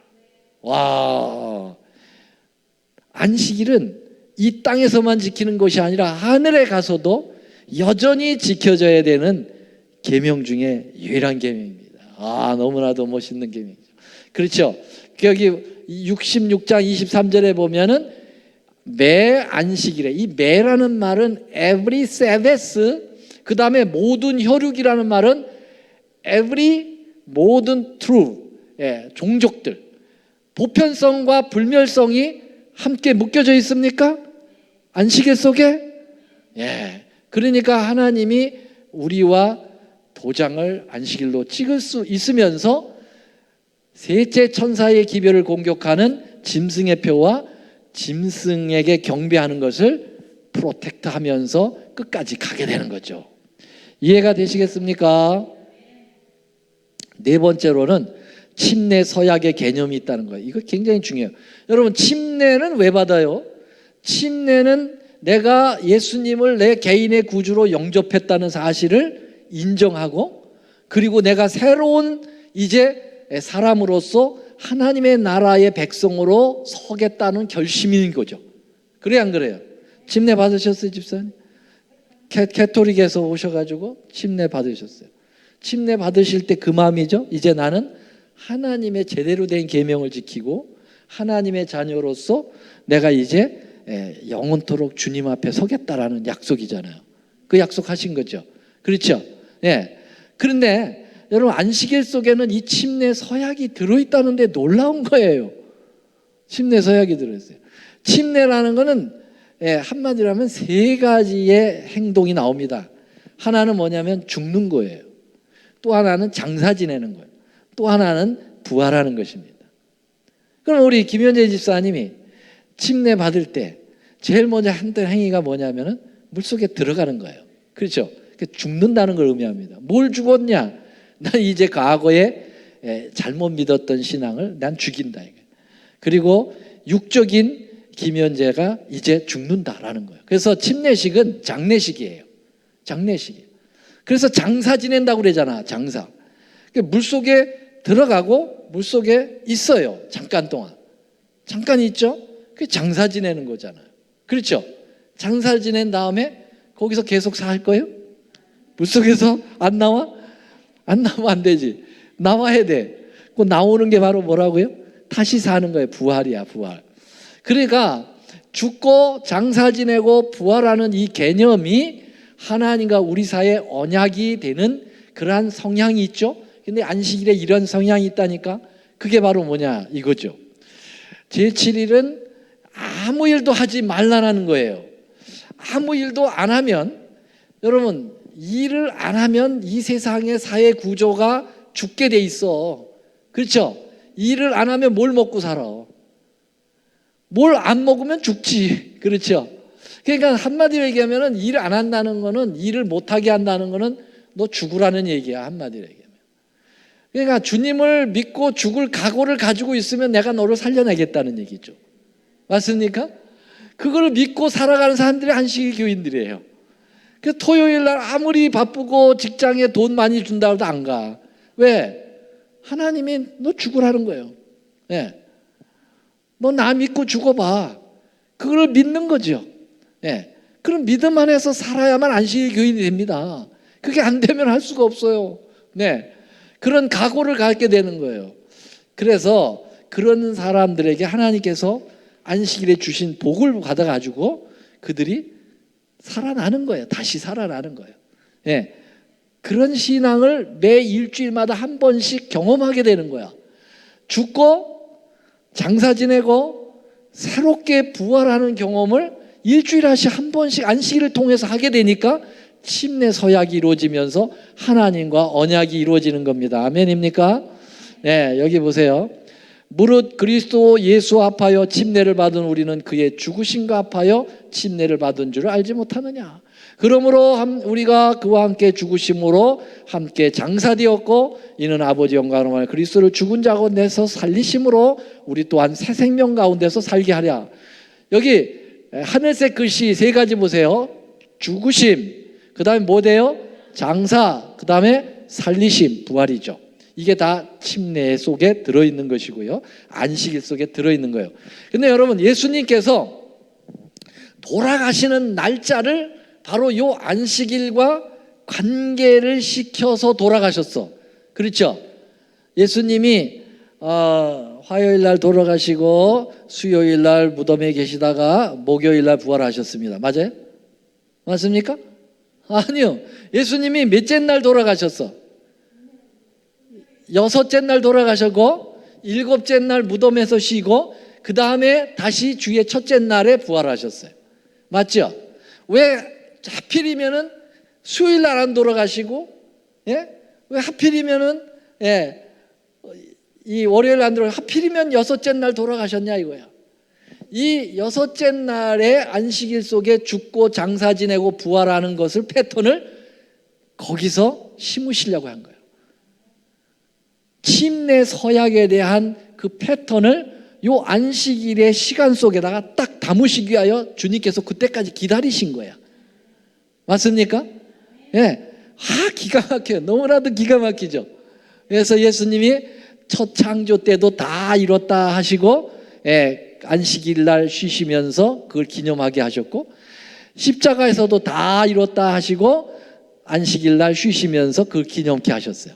와, 안식일은 이 땅에서만 지키는 것이 아니라 하늘에 가서도 여전히 지켜져야 되는 계명 중에 유일한 계명입니다. 너무나도 멋있는 계명이죠. 그렇죠. 여기 66장 23절에 보면은 매 안식일에, 이 매라는 말은 every Sabbath, 그 다음에 모든 혈육이라는 말은 every 모든 true, 종족들, 보편성과 불멸성이 함께 묶여져 있습니까? 안식일 속에? 그러니까 하나님이 우리와 도장을 안식일로 찍을 수 있으면서 셋째 천사의 기별을 공격하는 짐승의 표와 짐승에게 경배하는 것을 프로텍트하면서 끝까지 가게 되는 거죠. 이해가 되시겠습니까? 네 번째로는 침례 서약의 개념이 있다는 거예요. 이거 굉장히 중요해요. 여러분, 침례는 왜 받아요? 침례는 내가 예수님을 내 개인의 구주로 영접했다는 사실을 인정하고, 그리고 내가 새로운 이제 사람으로서 하나님의 나라의 백성으로 서겠다는 결심인 거죠. 그래요, 안 그래요? 침례 받으셨어요, 집사님? 캐토릭에서 오셔가지고 침례 받으셨어요. 침례 받으실 때 그 마음이죠. 이제 나는 하나님의 제대로 된 계명을 지키고 하나님의 자녀로서 내가 이제 영원토록 주님 앞에 서겠다라는 약속이잖아요. 그 약속하신 거죠. 그렇죠? 그런데 여러분, 안식일 속에는 이 침례 서약이 들어있다는데 놀라운 거예요. 침례 서약이 들어있어요. 침례라는 거는 한마디로 하면 세 가지의 행동이 나옵니다. 하나는 뭐냐면 죽는 거예요. 또 하나는 장사 지내는 거예요. 또 하나는 부활하는 것입니다. 그럼 우리 김현재 집사님이 침례 받을 때 제일 먼저 했던 행위가 뭐냐면은 물속에 들어가는 거예요. 그렇죠? 죽는다는 걸 의미합니다. 뭘 죽었냐? 난 이제 과거에 잘못 믿었던 신앙을 난 죽인다. 그리고 육적인 김현재가 이제 죽는다라는 거예요. 그래서 침례식은 장례식이에요. 장례식이에요. 그래서 장사 지낸다고 그러잖아. 장사. 물속에 들어가고 물속에 있어요. 잠깐 동안. 잠깐 있죠? 그게 장사 지내는 거잖아요. 그렇죠? 장사 지낸 다음에 거기서 계속 살 거예요? 물속에서 안 나와? 안 나오면 안 되지. 나와야 돼. 그 나오는 게 바로 뭐라고요? 다시 사는 거예요. 부활이야, 부활. 그러니까 죽고 장사 지내고 부활하는 이 개념이 하나님과 우리 사이에 언약이 되는 그러한 성향이 있죠. 근데 안식일에 이런 성향이 있다니까. 그게 바로 뭐냐 이거죠. 제7일은 아무 일도 하지 말라는 거예요. 아무 일도 안 하면, 여러분, 일을 안 하면 이 세상의 사회 구조가 죽게 돼 있어. 그렇죠? 일을 안 하면 뭘 먹고 살아? 뭘 안 먹으면 죽지. 그렇죠? 그러니까 한마디로 얘기하면 일을 안 한다는 거는, 일을 못하게 한다는 거는 너 죽으라는 얘기야. 한마디로 얘기하면. 그러니까 주님을 믿고 죽을 각오를 가지고 있으면 내가 너를 살려내겠다는 얘기죠. 맞습니까? 그걸 믿고 살아가는 사람들이 안식일 교인들이에요. 그래서 토요일 날 아무리 바쁘고 직장에 돈 많이 준다고 해도 안 가. 왜? 하나님이 너 죽으라는 거예요. 너 나 믿고 죽어봐. 그걸 믿는 거죠. 그럼 믿음 안에서 살아야만 안식일 교인이 됩니다. 그게 안 되면 할 수가 없어요. 그런 각오를 갖게 되는 거예요. 그래서 그런 사람들에게 하나님께서 안식일에 주신 복을 받아가지고 그들이 살아나는 거예요. 다시 살아나는 거예요. 그런 신앙을 매 일주일마다 한 번씩 경험하게 되는 거야. 죽고 장사 지내고 새롭게 부활하는 경험을 일주일에 한 번씩 안식일을 통해서 하게 되니까 침례 서약이 이루어지면서 하나님과 언약이 이루어지는 겁니다. 아멘입니까? 여기 보세요. 무릇 그리스도 예수 합하여 침례를 받은 우리는 그의 죽으심과 합하여 침례를 받은 줄을 알지 못하느냐. 그러므로 우리가 그와 함께 죽으심으로 함께 장사되었고, 이는 아버지 영광을 그리스도를 죽은 자 가운데서 살리심으로 우리 또한 새 생명 가운데서 살게 하랴. 여기 하늘색 글씨 세 가지 보세요. 죽으심, 그 다음에 뭐 돼요? 장사, 그 다음에 살리심, 부활이죠. 이게 다 침례 속에 들어있는 것이고요. 안식일 속에 들어있는 거예요. 근데 여러분, 예수님께서 돌아가시는 날짜를 바로 요 안식일과 관계를 시켜서 돌아가셨어. 그렇죠? 예수님이 화요일 날 돌아가시고 수요일 날 무덤에 계시다가 목요일 날 부활하셨습니다. 맞아요? 맞습니까? 아니요. 예수님이 몇째 날 돌아가셨어? 여섯째 날 돌아가셨고 일곱째 날 무덤에서 쉬고 그 다음에 다시 주의 첫째 날에 부활하셨어요. 맞죠? 왜 하필이면은 수요일 날 안 돌아가시고, 예? 왜 하필이면은, 예, 이 월요일 안 돌아가시고 하필이면 여섯째 날 돌아가셨냐 이거야. 이 여섯째 날의 안식일 속에 죽고 장사 지내고 부활하는 것을 패턴을 거기서 심으시려고 한 거예요. 침례 서약에 대한 그 패턴을 요 안식일의 시간 속에다가 딱 담으시기 위하여 주님께서 그때까지 기다리신 거야. 맞습니까? 예. 기가 막혀요. 너무나도 기가 막히죠. 그래서 예수님이 첫 창조 때도 다 이뤘다 하시고, 예, 안식일 날 쉬시면서 그걸 기념하게 하셨고, 십자가에서도 다 이뤘다 하시고 안식일 날 쉬시면서 그걸 기념케 하셨어요.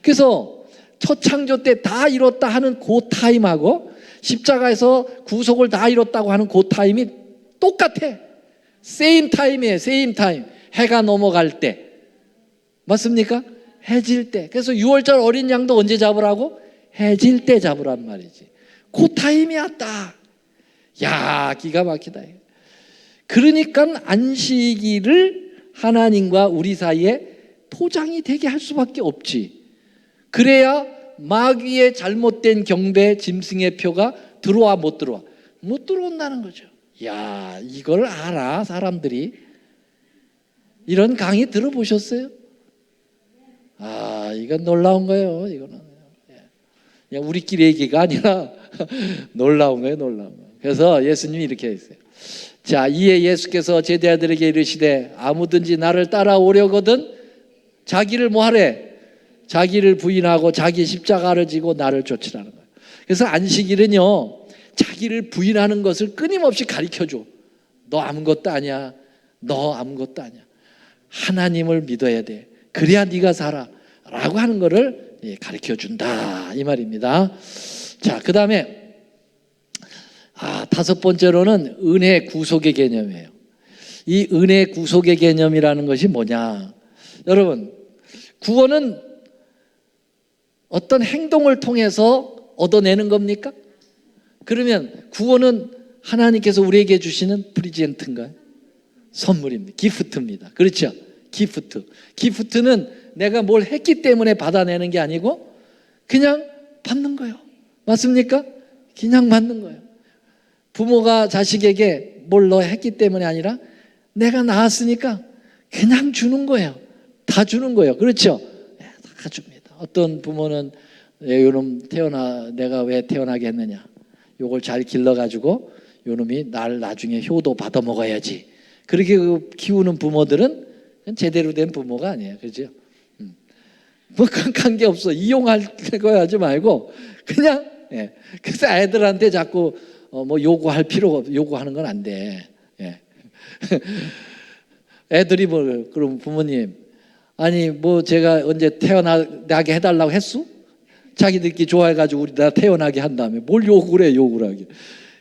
그래서 첫 창조 때 다 이뤘다 하는 그 타임하고 십자가에서 구속을 다 이뤘다고 하는 그 타임이 똑같아. 세임 타임이에요. 세임 타임. 해가 넘어갈 때. 맞습니까? 해질 때. 그래서 6월절 어린 양도 언제 잡으라고? 해질 때 잡으란 말이지. 그 타임이야 딱. 야, 기가 막히다. 그러니까 안식일을 하나님과 우리 사이에 토장이 되게 할 수밖에 없지. 그래야 마귀의 잘못된 경배 짐승의 표가 들어와 못 들어와? 못 들어온다는 거죠. 야, 이걸 알아 사람들이. 이런 강의 들어보셨어요? 이건 놀라운 거예요. 이거는 그냥 우리끼리 얘기가 아니라 놀라운 거예요. 놀라운 거. 그래서 예수님이 이렇게 했어요. 자, 이에 예수께서 제자들에게 이르시되 아무든지 나를 따라오려거든 자기를 뭐 하래? 자기를 부인하고 자기 십자가를 지고 나를 쫓으라는 거예요. 그래서 안식일은요, 자기를 부인하는 것을 끊임없이 가르쳐줘. 너 아무것도 아니야. 너 아무것도 아니야. 하나님을 믿어야 돼. 그래야 네가 살아. 라고 하는 거를 가르쳐준다. 이 말입니다. 자, 그 다음에 다섯 번째로는 은혜 구속의 개념이에요. 이 은혜 구속의 개념이라는 것이 뭐냐? 여러분, 구원은 어떤 행동을 통해서 얻어내는 겁니까? 그러면 구원은 하나님께서 우리에게 주시는 프리젠트인가요? 선물입니다. 기프트입니다. 그렇죠? 기프트. 기프트는 내가 뭘 했기 때문에 받아내는 게 아니고 그냥 받는 거예요. 맞습니까? 그냥 받는 거예요. 부모가 자식에게 뭘 너 했기 때문에 아니라 내가 낳았으니까 그냥 주는 거예요. 다 주는 거예요. 그렇죠? 다 줍니다. 어떤 부모는 요놈 내가 왜 태어나게 했느냐, 요걸 잘 길러가지고 요놈이 날 나중에 효도 받아 먹어야지, 그렇게 키우는 부모들은 제대로 된 부모가 아니에요. 그렇죠? 뭐 관계 없어. 이용할 거 하지 말고 그냥, 예. 그래서 애들한테 자꾸 뭐 요구할 필요가 없어. 요구하는 건 안 돼. 예. 애들이 뭐 그럼 부모님, 아니 뭐 제가 언제 태어나게 해달라고 했어? 자기들끼리 좋아해가지고 우리 나 태어나게 한 다음에 뭘 요구를 해? 요구를 하게.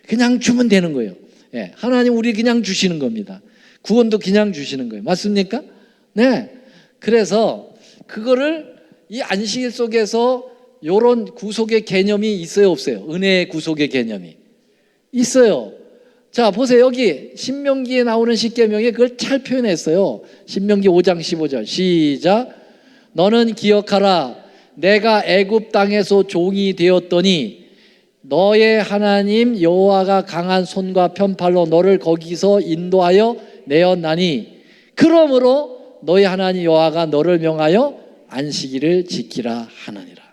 그냥 주면 되는 거예요. 예. 하나님 우리 그냥 주시는 겁니다. 구원도 그냥 주시는 거예요. 맞습니까? 네. 그래서 그거를 이 안식일 속에서 이런 구속의 개념이 있어요, 없어요? 은혜의 구속의 개념이 있어요. 자, 보세요. 여기 신명기에 나오는 십계명에 그걸 잘 표현했어요. 신명기 5장 15절 시작. 너는 기억하라. 내가 애굽 땅에서 종이 되었더니 너의 하나님 여호와가 강한 손과 편팔로 너를 거기서 인도하여 내었나니 그러므로 너의 하나님 여호와가 너를 명하여 안식일을 지키라 하느니라.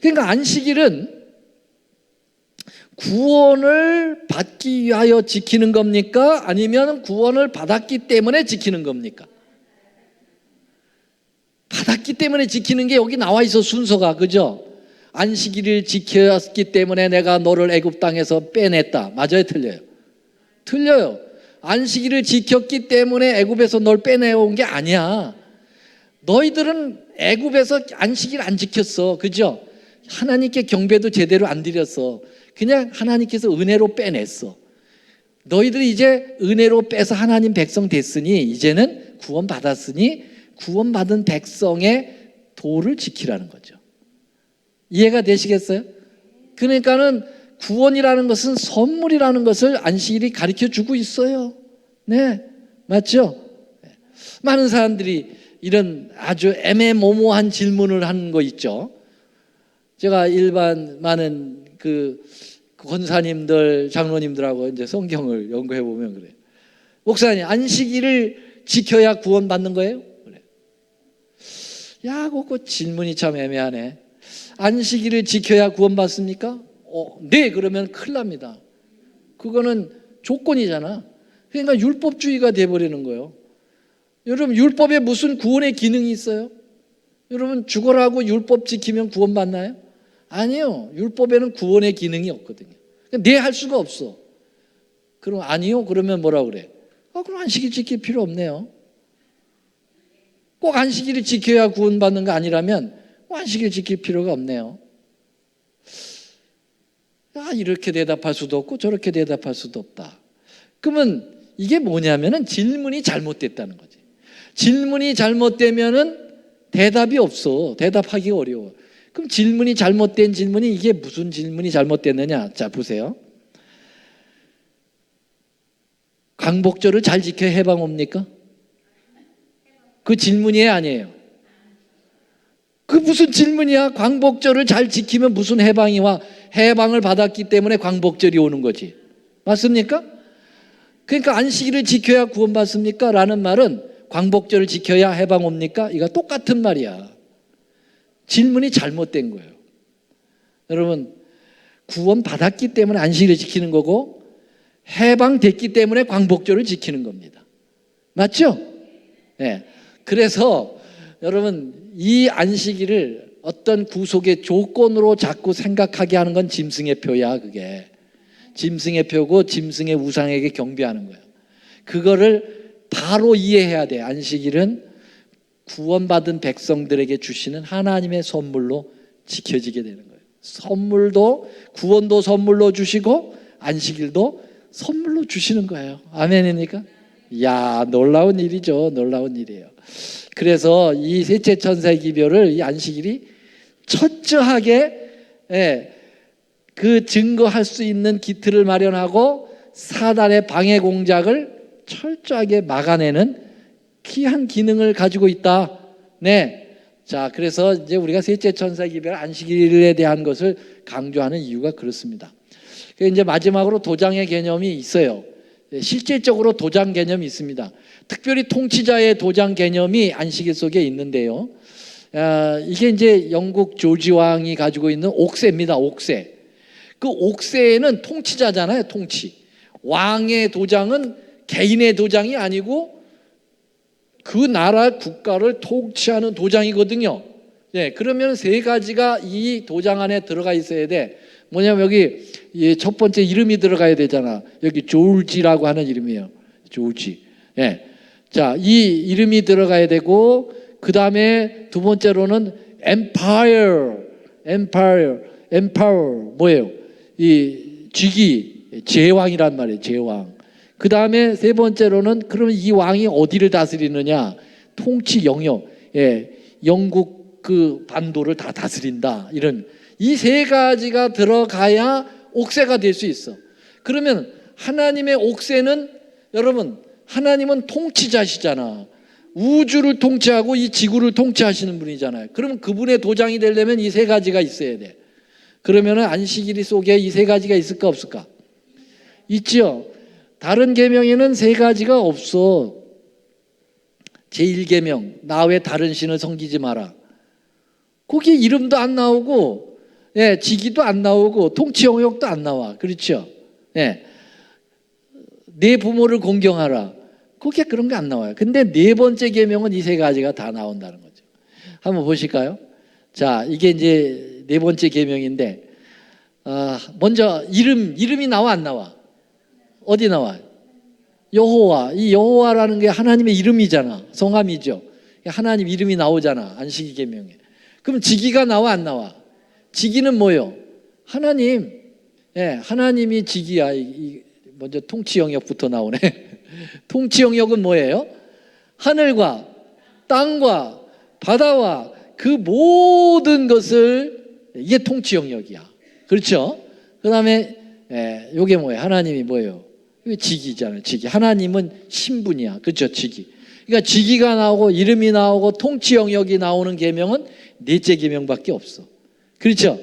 그러니까 안식일은 구원을 받기 위하여 지키는 겁니까? 아니면 구원을 받았기 때문에 지키는 겁니까? 받았기 때문에 지키는 게 여기 나와 있어, 순서가. 그죠? 안식일을 지켰기 때문에 내가 너를 애굽 땅에서 빼냈다. 맞아요, 틀려요? 틀려요. 안식일을 지켰기 때문에 애굽에서 널 빼내온 게 아니야. 너희들은 애굽에서 안식일 안 지켰어. 그죠? 하나님께 경배도 제대로 안 드렸어. 그냥 하나님께서 은혜로 빼냈어. 너희들이 이제 은혜로 빼서 하나님 백성 됐으니 이제는 구원받았으니 구원받은 백성의 도를 지키라는 거죠. 이해가 되시겠어요? 그러니까는 구원이라는 것은 선물이라는 것을 안식일이 가르쳐 주고 있어요. 네, 맞죠? 많은 사람들이 이런 아주 애매모호한 질문을 하는 거 있죠. 제가 일반 많은 그 권사님들, 장로님들하고 이제 성경을 연구해 보면 그래요. 목사님, 안식일을 지켜야 구원받는 거예요? 그래. 야, 그거 질문이 참 애매하네. 안식일을 지켜야 구원받습니까? 네, 그러면 큰일 납니다. 그거는 조건이잖아. 그러니까 율법주의가 돼버리는 거예요. 여러분, 율법에 무슨 구원의 기능이 있어요? 여러분, 죽어라고 율법 지키면 구원받나요? 아니요. 율법에는 구원의 기능이 없거든요. 네, 할 수가 없어. 그럼 아니요? 그러면 뭐라 그래? 그럼 안식일 지킬 필요 없네요. 꼭 안식일을 지켜야 구원받는 거 아니라면 안식일 지킬 필요가 없네요. 이렇게 대답할 수도 없고 저렇게 대답할 수도 없다. 그러면 이게 뭐냐면은 질문이 잘못됐다는 거지. 질문이 잘못되면은 대답이 없어. 대답하기 어려워. 그럼 질문이 잘못된 질문이 이게 무슨 질문이 잘못됐느냐? 자, 보세요. 광복절을 잘 지켜야 해방 옵니까? 그 질문이에요, 아니에요? 그 무슨 질문이야? 광복절을 잘 지키면 무슨 해방이 와? 해방을 받았기 때문에 광복절이 오는 거지. 맞습니까? 그러니까 안식일을 지켜야 구원받습니까? 라는 말은 광복절을 지켜야 해방 옵니까? 이거 똑같은 말이야. 질문이 잘못된 거예요. 여러분, 구원받았기 때문에 안식일을 지키는 거고 해방됐기 때문에 광복절을 지키는 겁니다. 맞죠? 네. 그래서 여러분, 이 안식일을 어떤 구속의 조건으로 자꾸 생각하게 하는 건 짐승의 표야. 그게 짐승의 표고 짐승의 우상에게 경배하는 거예요. 그거를 바로 이해해야 돼. 안식일은 구원받은 백성들에게 주시는 하나님의 선물로 지켜지게 되는 거예요. 선물도, 구원도 선물로 주시고 안식일도 선물로 주시는 거예요. 아멘입니까? 이야, 놀라운 일이죠. 놀라운 일이에요. 그래서 이 셋째 천사의 기별을 이 안식일이 철저하게 그 증거할 수 있는 기틀을 마련하고 사단의 방해 공작을 철저하게 막아내는 귀한 기능을 가지고 있다. 네. 자, 그래서 이제 우리가 셋째 천사의 기별 안식일에 대한 것을 강조하는 이유가 그렇습니다. 이제 마지막으로 도장의 개념이 있어요. 실질적으로 도장 개념이 있습니다. 특별히 통치자의 도장 개념이 안식일 속에 있는데요. 이게 이제 영국 조지 왕이 가지고 있는 옥새입니다. 옥새. 그 옥새는 통치자잖아요. 통치. 왕의 도장은 개인의 도장이 아니고 그 나라 국가를 통치하는 도장이거든요. 네, 그러면 세 가지가 이 도장 안에 들어가 있어야 돼. 뭐냐면 여기 첫 번째 이름이 들어가야 되잖아. 여기 조지라고 하는 이름이에요. 조지. 예. 자, 이 이름이 들어가야 되고, 그 다음에 두 번째로는 empire 뭐예요? 이 쥐기, 제왕이란 말이에요. 제왕. 그 다음에 세 번째로는 그러면 이 왕이 어디를 다스리느냐? 통치 영역. 예. 영국 그 반도를 다 다스린다. 이런 이 세 가지가 들어가야 옥새가 될 수 있어. 그러면 하나님의 옥새는 여러분, 하나님은 통치자시잖아. 우주를 통치하고 이 지구를 통치하시는 분이잖아요. 그러면 그분의 도장이 되려면 이 세 가지가 있어야 돼. 그러면 안식일 속에 이 세 가지가 있을까 없을까? 있죠. 다른 계명에는 세 가지가 없어. 제1계명, 나 외 다른 신을 섬기지 마라. 거기 이름도 안 나오고, 예, 직위도 안 나오고, 통치 영역도 안 나와. 그렇죠? 예. 내 부모를 공경하라. 거기에 그런 게 안 나와요. 근데 네 번째 계명은 이 세 가지가 다 나온다는 거죠. 한번 보실까요? 자, 이게 이제 네 번째 계명인데, 먼저 이름이 나와 안 나와? 어디 나와? 여호와, 이 여호와라는 게 하나님의 이름이잖아. 성함이죠. 하나님 이름이 나오잖아, 안식일 계명에. 그럼 지기가 나와 안 나와? 지기는 뭐예요? 하나님. 예, 하나님이 지기야. 먼저 통치 영역부터 나오네. 통치 영역은 뭐예요? 하늘과 땅과 바다와 그 모든 것을, 이게 통치 영역이야. 그렇죠? 그 다음에 이게 뭐예요? 하나님이 뭐예요? 이게 직이잖아요. 직이. 하나님은 신분이야. 그렇죠? 직이. 그러니까 직이가 나오고 이름이 나오고 통치 영역이 나오는 계명은 넷째 계명밖에 없어. 그렇죠?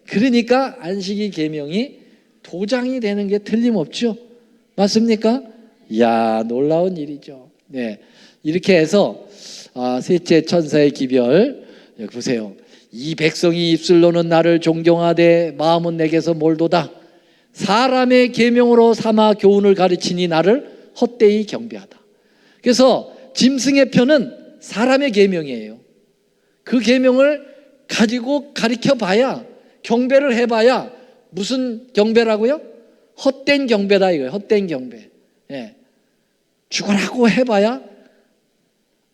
그러니까 안식일 계명이 도장이 되는 게 틀림없죠. 맞습니까? 이야, 놀라운 일이죠. 네, 이렇게 해서 셋째 천사의 기별, 여기 보세요. 이 백성이 입술로는 나를 존경하되 마음은 내게서 멀도다. 사람의 계명으로 삼아 교훈을 가르치니 나를 헛되이 경배하다. 그래서 짐승의 표는 사람의 계명이에요. 그 계명을 가지고 가르쳐 봐야, 경배를 해봐야 무슨 경배라고요? 헛된 경배다 이거예요. 헛된 경배. 예. 죽으라고 해봐야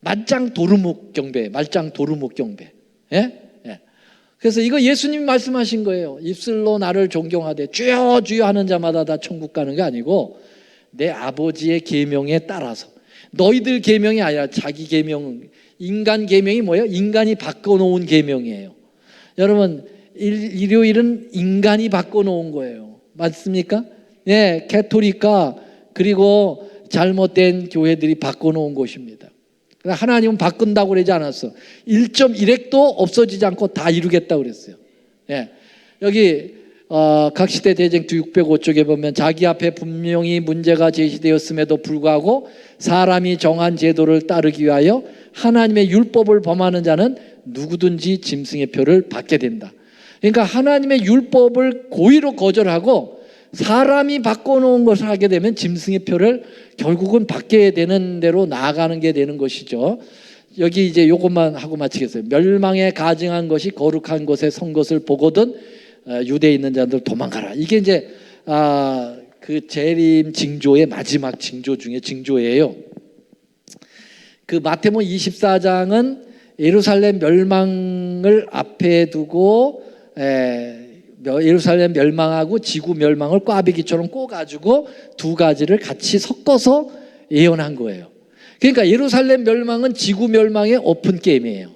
말짱 도루묵 경배, 말짱 도루묵 경배. 예? 예. 그래서 이거 예수님이 말씀하신 거예요. 입술로 나를 존경하되 주여 주여 하는 자마다 다 천국 가는 게 아니고 내 아버지의 계명에 따라서. 너희들 계명이 아니라 자기 계명. 인간 계명이 뭐예요? 인간이 바꿔놓은 계명이에요. 여러분, 일요일은 인간이 바꿔놓은 거예요. 맞습니까? 예, 캐토릭과 그리고 잘못된 교회들이 바꿔놓은 곳입니다. 하나님은 바꾼다고 그러지 않았어. 1.1핵도 없어지지 않고 다 이루겠다고 그랬어요. 예. 여기 각시대 대쟁투 605쪽에 보면 자기 앞에 분명히 문제가 제시되었음에도 불구하고 사람이 정한 제도를 따르기 위하여 하나님의 율법을 범하는 자는 누구든지 짐승의 표를 받게 된다. 그러니까 하나님의 율법을 고의로 거절하고 사람이 바꿔놓은 것을 하게 되면 짐승의 표를 결국은 받게 되는 대로 나아가는 게 되는 것이죠. 여기 이제 요것만 하고 마치겠어요. 멸망에 가증한 것이 거룩한 곳에 선 것을 보거든 유대에 있는 자들 도망가라. 이게 이제 그 재림 징조의 마지막 징조 중에 징조예요. 그 마태복음 24장은 예루살렘 멸망을 앞에 두고 예루살렘 멸망하고 지구 멸망을 꽈배기처럼 꼬가지고 두 가지를 같이 섞어서 예언한 거예요. 그러니까 예루살렘 멸망은 지구 멸망의 오픈 게임이에요.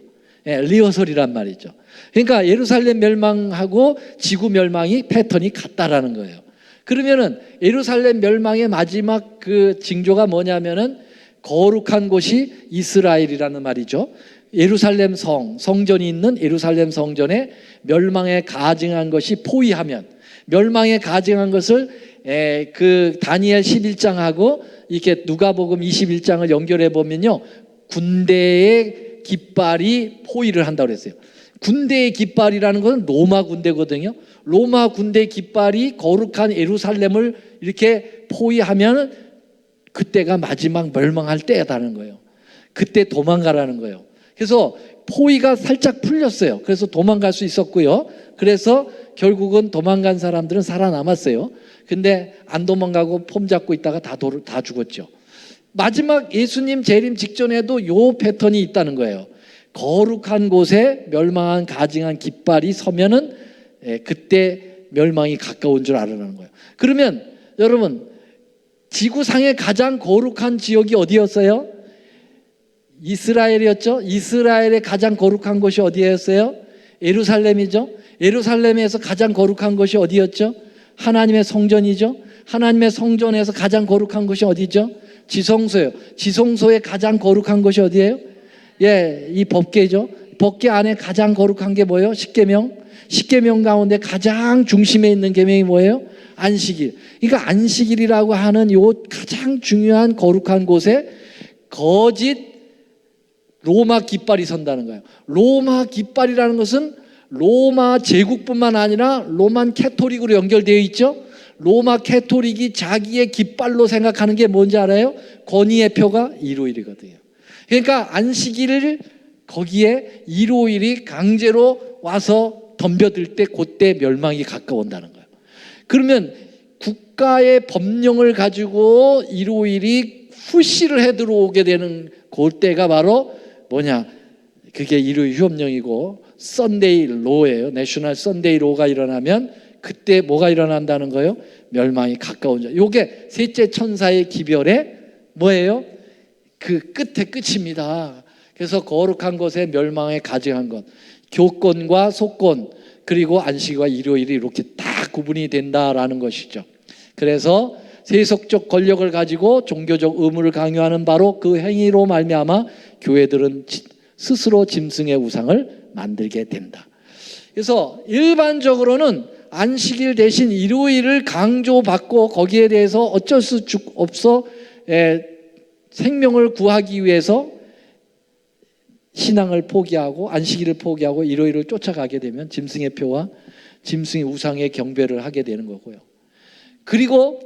리허설이란 말이죠. 그러니까 예루살렘 멸망하고 지구 멸망이 패턴이 같다라는 거예요. 그러면은 예루살렘 멸망의 마지막 그 징조가 뭐냐면은 거룩한 곳이 이스라엘이라는 말이죠. 예루살렘 성전이 있는 예루살렘 성전에 멸망에 가증한 것이 포위하면, 멸망에 가증한 것을 그 다니엘 11장하고 이렇게 누가복음 21장을 연결해 보면요, 군대의 깃발이 포위를 한다고 그랬어요. 군대의 깃발이라는 것은 로마 군대거든요. 로마 군대 깃발이 거룩한 예루살렘을 이렇게 포위하면 그때가 마지막 멸망할 때다는 거예요. 그때 도망가라는 거예요. 그래서 포위가 살짝 풀렸어요. 그래서 도망갈 수 있었고요. 그래서 결국은 도망간 사람들은 살아남았어요. 근데 안 도망가고 폼 잡고 있다가 다 죽었죠. 마지막 예수님 재림 직전에도 요 패턴이 있다는 거예요. 거룩한 곳에 멸망한 가증한 깃발이 서면은 그때 멸망이 가까운 줄 알아라는 거예요. 그러면 여러분, 지구상의 가장 거룩한 지역이 어디였어요? 이스라엘이었죠. 이스라엘의 가장 거룩한 곳이 어디였어요? 예루살렘이죠. 예루살렘에서 가장 거룩한 곳이 어디였죠? 하나님의 성전이죠. 하나님의 성전에서 가장 거룩한 곳이 어디죠? 지성소예요. 지성소의 가장 거룩한 곳이 어디예요? 예, 이 법궤죠. 법궤 안에 가장 거룩한 게 뭐예요? 십계명. 십계명 가운데 가장 중심에 있는 계명이 뭐예요? 안식일. 그러니까 안식일이라고 하는 요 가장 중요한 거룩한 곳에 거짓 로마 깃발이 선다는 거예요. 로마 깃발이라는 것은 로마 제국뿐만 아니라 로만 캐토릭으로 연결되어 있죠. 로마 캐토릭이 자기의 깃발로 생각하는 게 뭔지 알아요? 권위의 표가 일요일이거든요. 그러니까 안식일을 거기에 일요일이 강제로 와서 덤벼들 때 그때 멸망이 가까운다는 거예요. 그러면 국가의 법령을 가지고 일요일이 푸시를 해 들어오게 되는 그때가 바로 뭐냐? 그게 일요일 휴업령이고 썬데이 로예요. 내셔널 썬데이 로가 일어나면 그때 뭐가 일어난다는 거예요? 멸망이 가까운 자. 요게 셋째 천사의 기별의 뭐예요? 그 끝에 끝입니다. 그래서 거룩한 것에 멸망에 가증한 것, 교권과 속권, 그리고 안식일과 일요일이 이렇게 딱 구분이 된다라는 것이죠. 그래서 세속적 권력을 가지고 종교적 의무를 강요하는 바로 그 행위로 말미암아 교회들은 스스로 짐승의 우상을 만들게 된다. 그래서 일반적으로는 안식일 대신 일요일을 강조받고 거기에 대해서 어쩔 수 없어 생명을 구하기 위해서 신앙을 포기하고 안식일을 포기하고 일요일을 쫓아가게 되면 짐승의 표와 짐승의 우상의 경배를 하게 되는 거고요. 그리고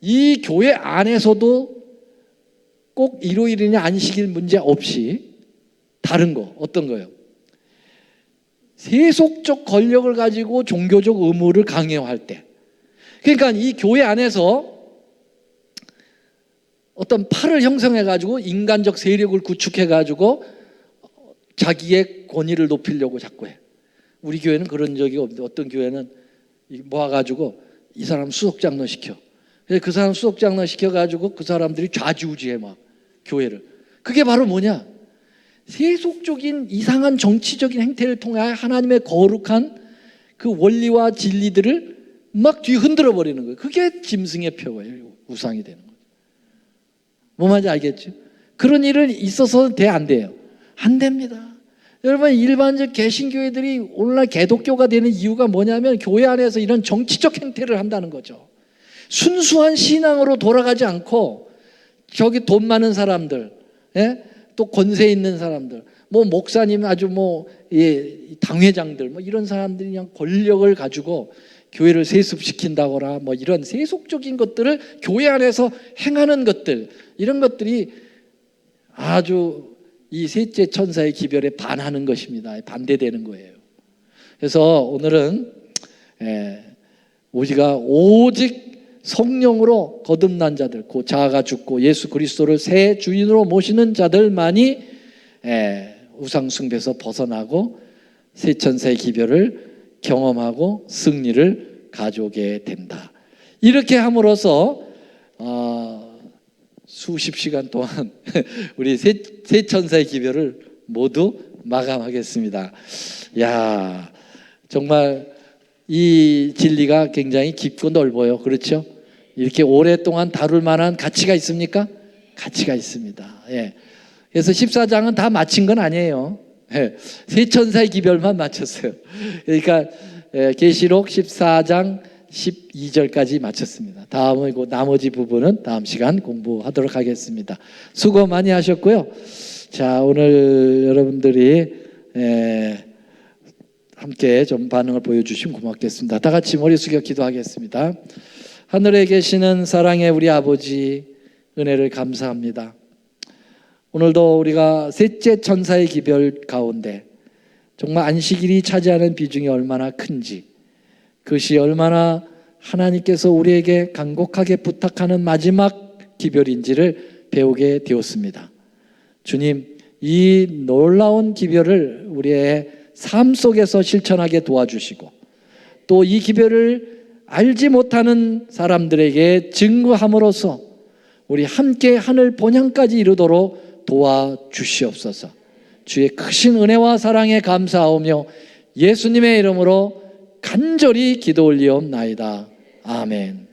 이 교회 안에서도 꼭 일요일이냐 안식일 문제 없이 다른 거 어떤 거요? 세속적 권력을 가지고 종교적 의무를 강요할 때, 그러니까 이 교회 안에서 어떤 팔을 형성해 가지고 인간적 세력을 구축해 가지고 자기의 권위를 높이려고 자꾸 해. 우리 교회는 그런 적이 없는데 어떤 교회는 모아가지고 이 사람 수석장로 시켜. 그 사람 수석장로 시켜가지고 그 사람들이 좌지우지해 막 교회를. 그게 바로 뭐냐? 세속적인 이상한 정치적인 행태를 통해 하나님의 거룩한 그 원리와 진리들을 막 뒤흔들어 버리는 거예요. 그게 짐승의 표예요. 우상이 되는 거예요. 뭐 말인지 알겠죠? 그런 일은 있어서 돼 안 돼요? 안 됩니다. 여러분, 일반적 개신교회들이 오늘날 개독교가 되는 이유가 뭐냐면 교회 안에서 이런 정치적 행태를 한다는 거죠. 순수한 신앙으로 돌아가지 않고 저기 돈 많은 사람들, 예? 또 권세 있는 사람들, 뭐 목사님 아주 뭐 당회장들 뭐 이런 사람들이 그냥 권력을 가지고 교회를 세습시킨다거나 뭐 이런 세속적인 것들을 교회 안에서 행하는 것들, 이런 것들이 아주 이 셋째 천사의 기별에 반하는 것입니다. 반대되는 거예요. 그래서 오늘은 우리가 오직 성령으로 거듭난 자들, 곧 자아가 죽고 예수 그리스도를 새 주인으로 모시는 자들만이 우상 숭배에서 벗어나고 세 천사의 기별을 경험하고 승리를 가져오게 된다. 이렇게 함으로써 수십 시간 동안 우리 세 천사의 기별을 모두 마감하겠습니다. 야, 정말 이 진리가 굉장히 깊고 넓어요. 그렇죠? 이렇게 오랫동안 다룰 만한 가치가 있습니까? 가치가 있습니다. 예. 그래서 14장은 다 마친 건 아니에요. 예. 세 천사의 기별만 마쳤어요. 그러니까 계시록 14장 12절까지 마쳤습니다. 다음은 그 나머지 부분은 다음 시간 공부하도록 하겠습니다. 수고 많이 하셨고요. 자, 오늘 여러분들이 함께 좀 반응을 보여주시면 고맙겠습니다. 다 같이 머리 숙여 기도하겠습니다. 하늘에 계시는 사랑의 우리 아버지, 은혜를 감사합니다. 오늘도 우리가 셋째 천사의 기별 가운데 정말 안식일이 차지하는 비중이 얼마나 큰지, 그것이 얼마나 하나님께서 우리에게 간곡하게 부탁하는 마지막 기별인지를 배우게 되었습니다. 주님, 이 놀라운 기별을 우리의 삶 속에서 실천하게 도와주시고 또 이 기별을 알지 못하는 사람들에게 증거함으로써 우리 함께 하늘 본향까지 이루도록 도와주시옵소서. 주의 크신 은혜와 사랑에 감사하오며 예수님의 이름으로 간절히 기도 올리옵나이다. 아멘.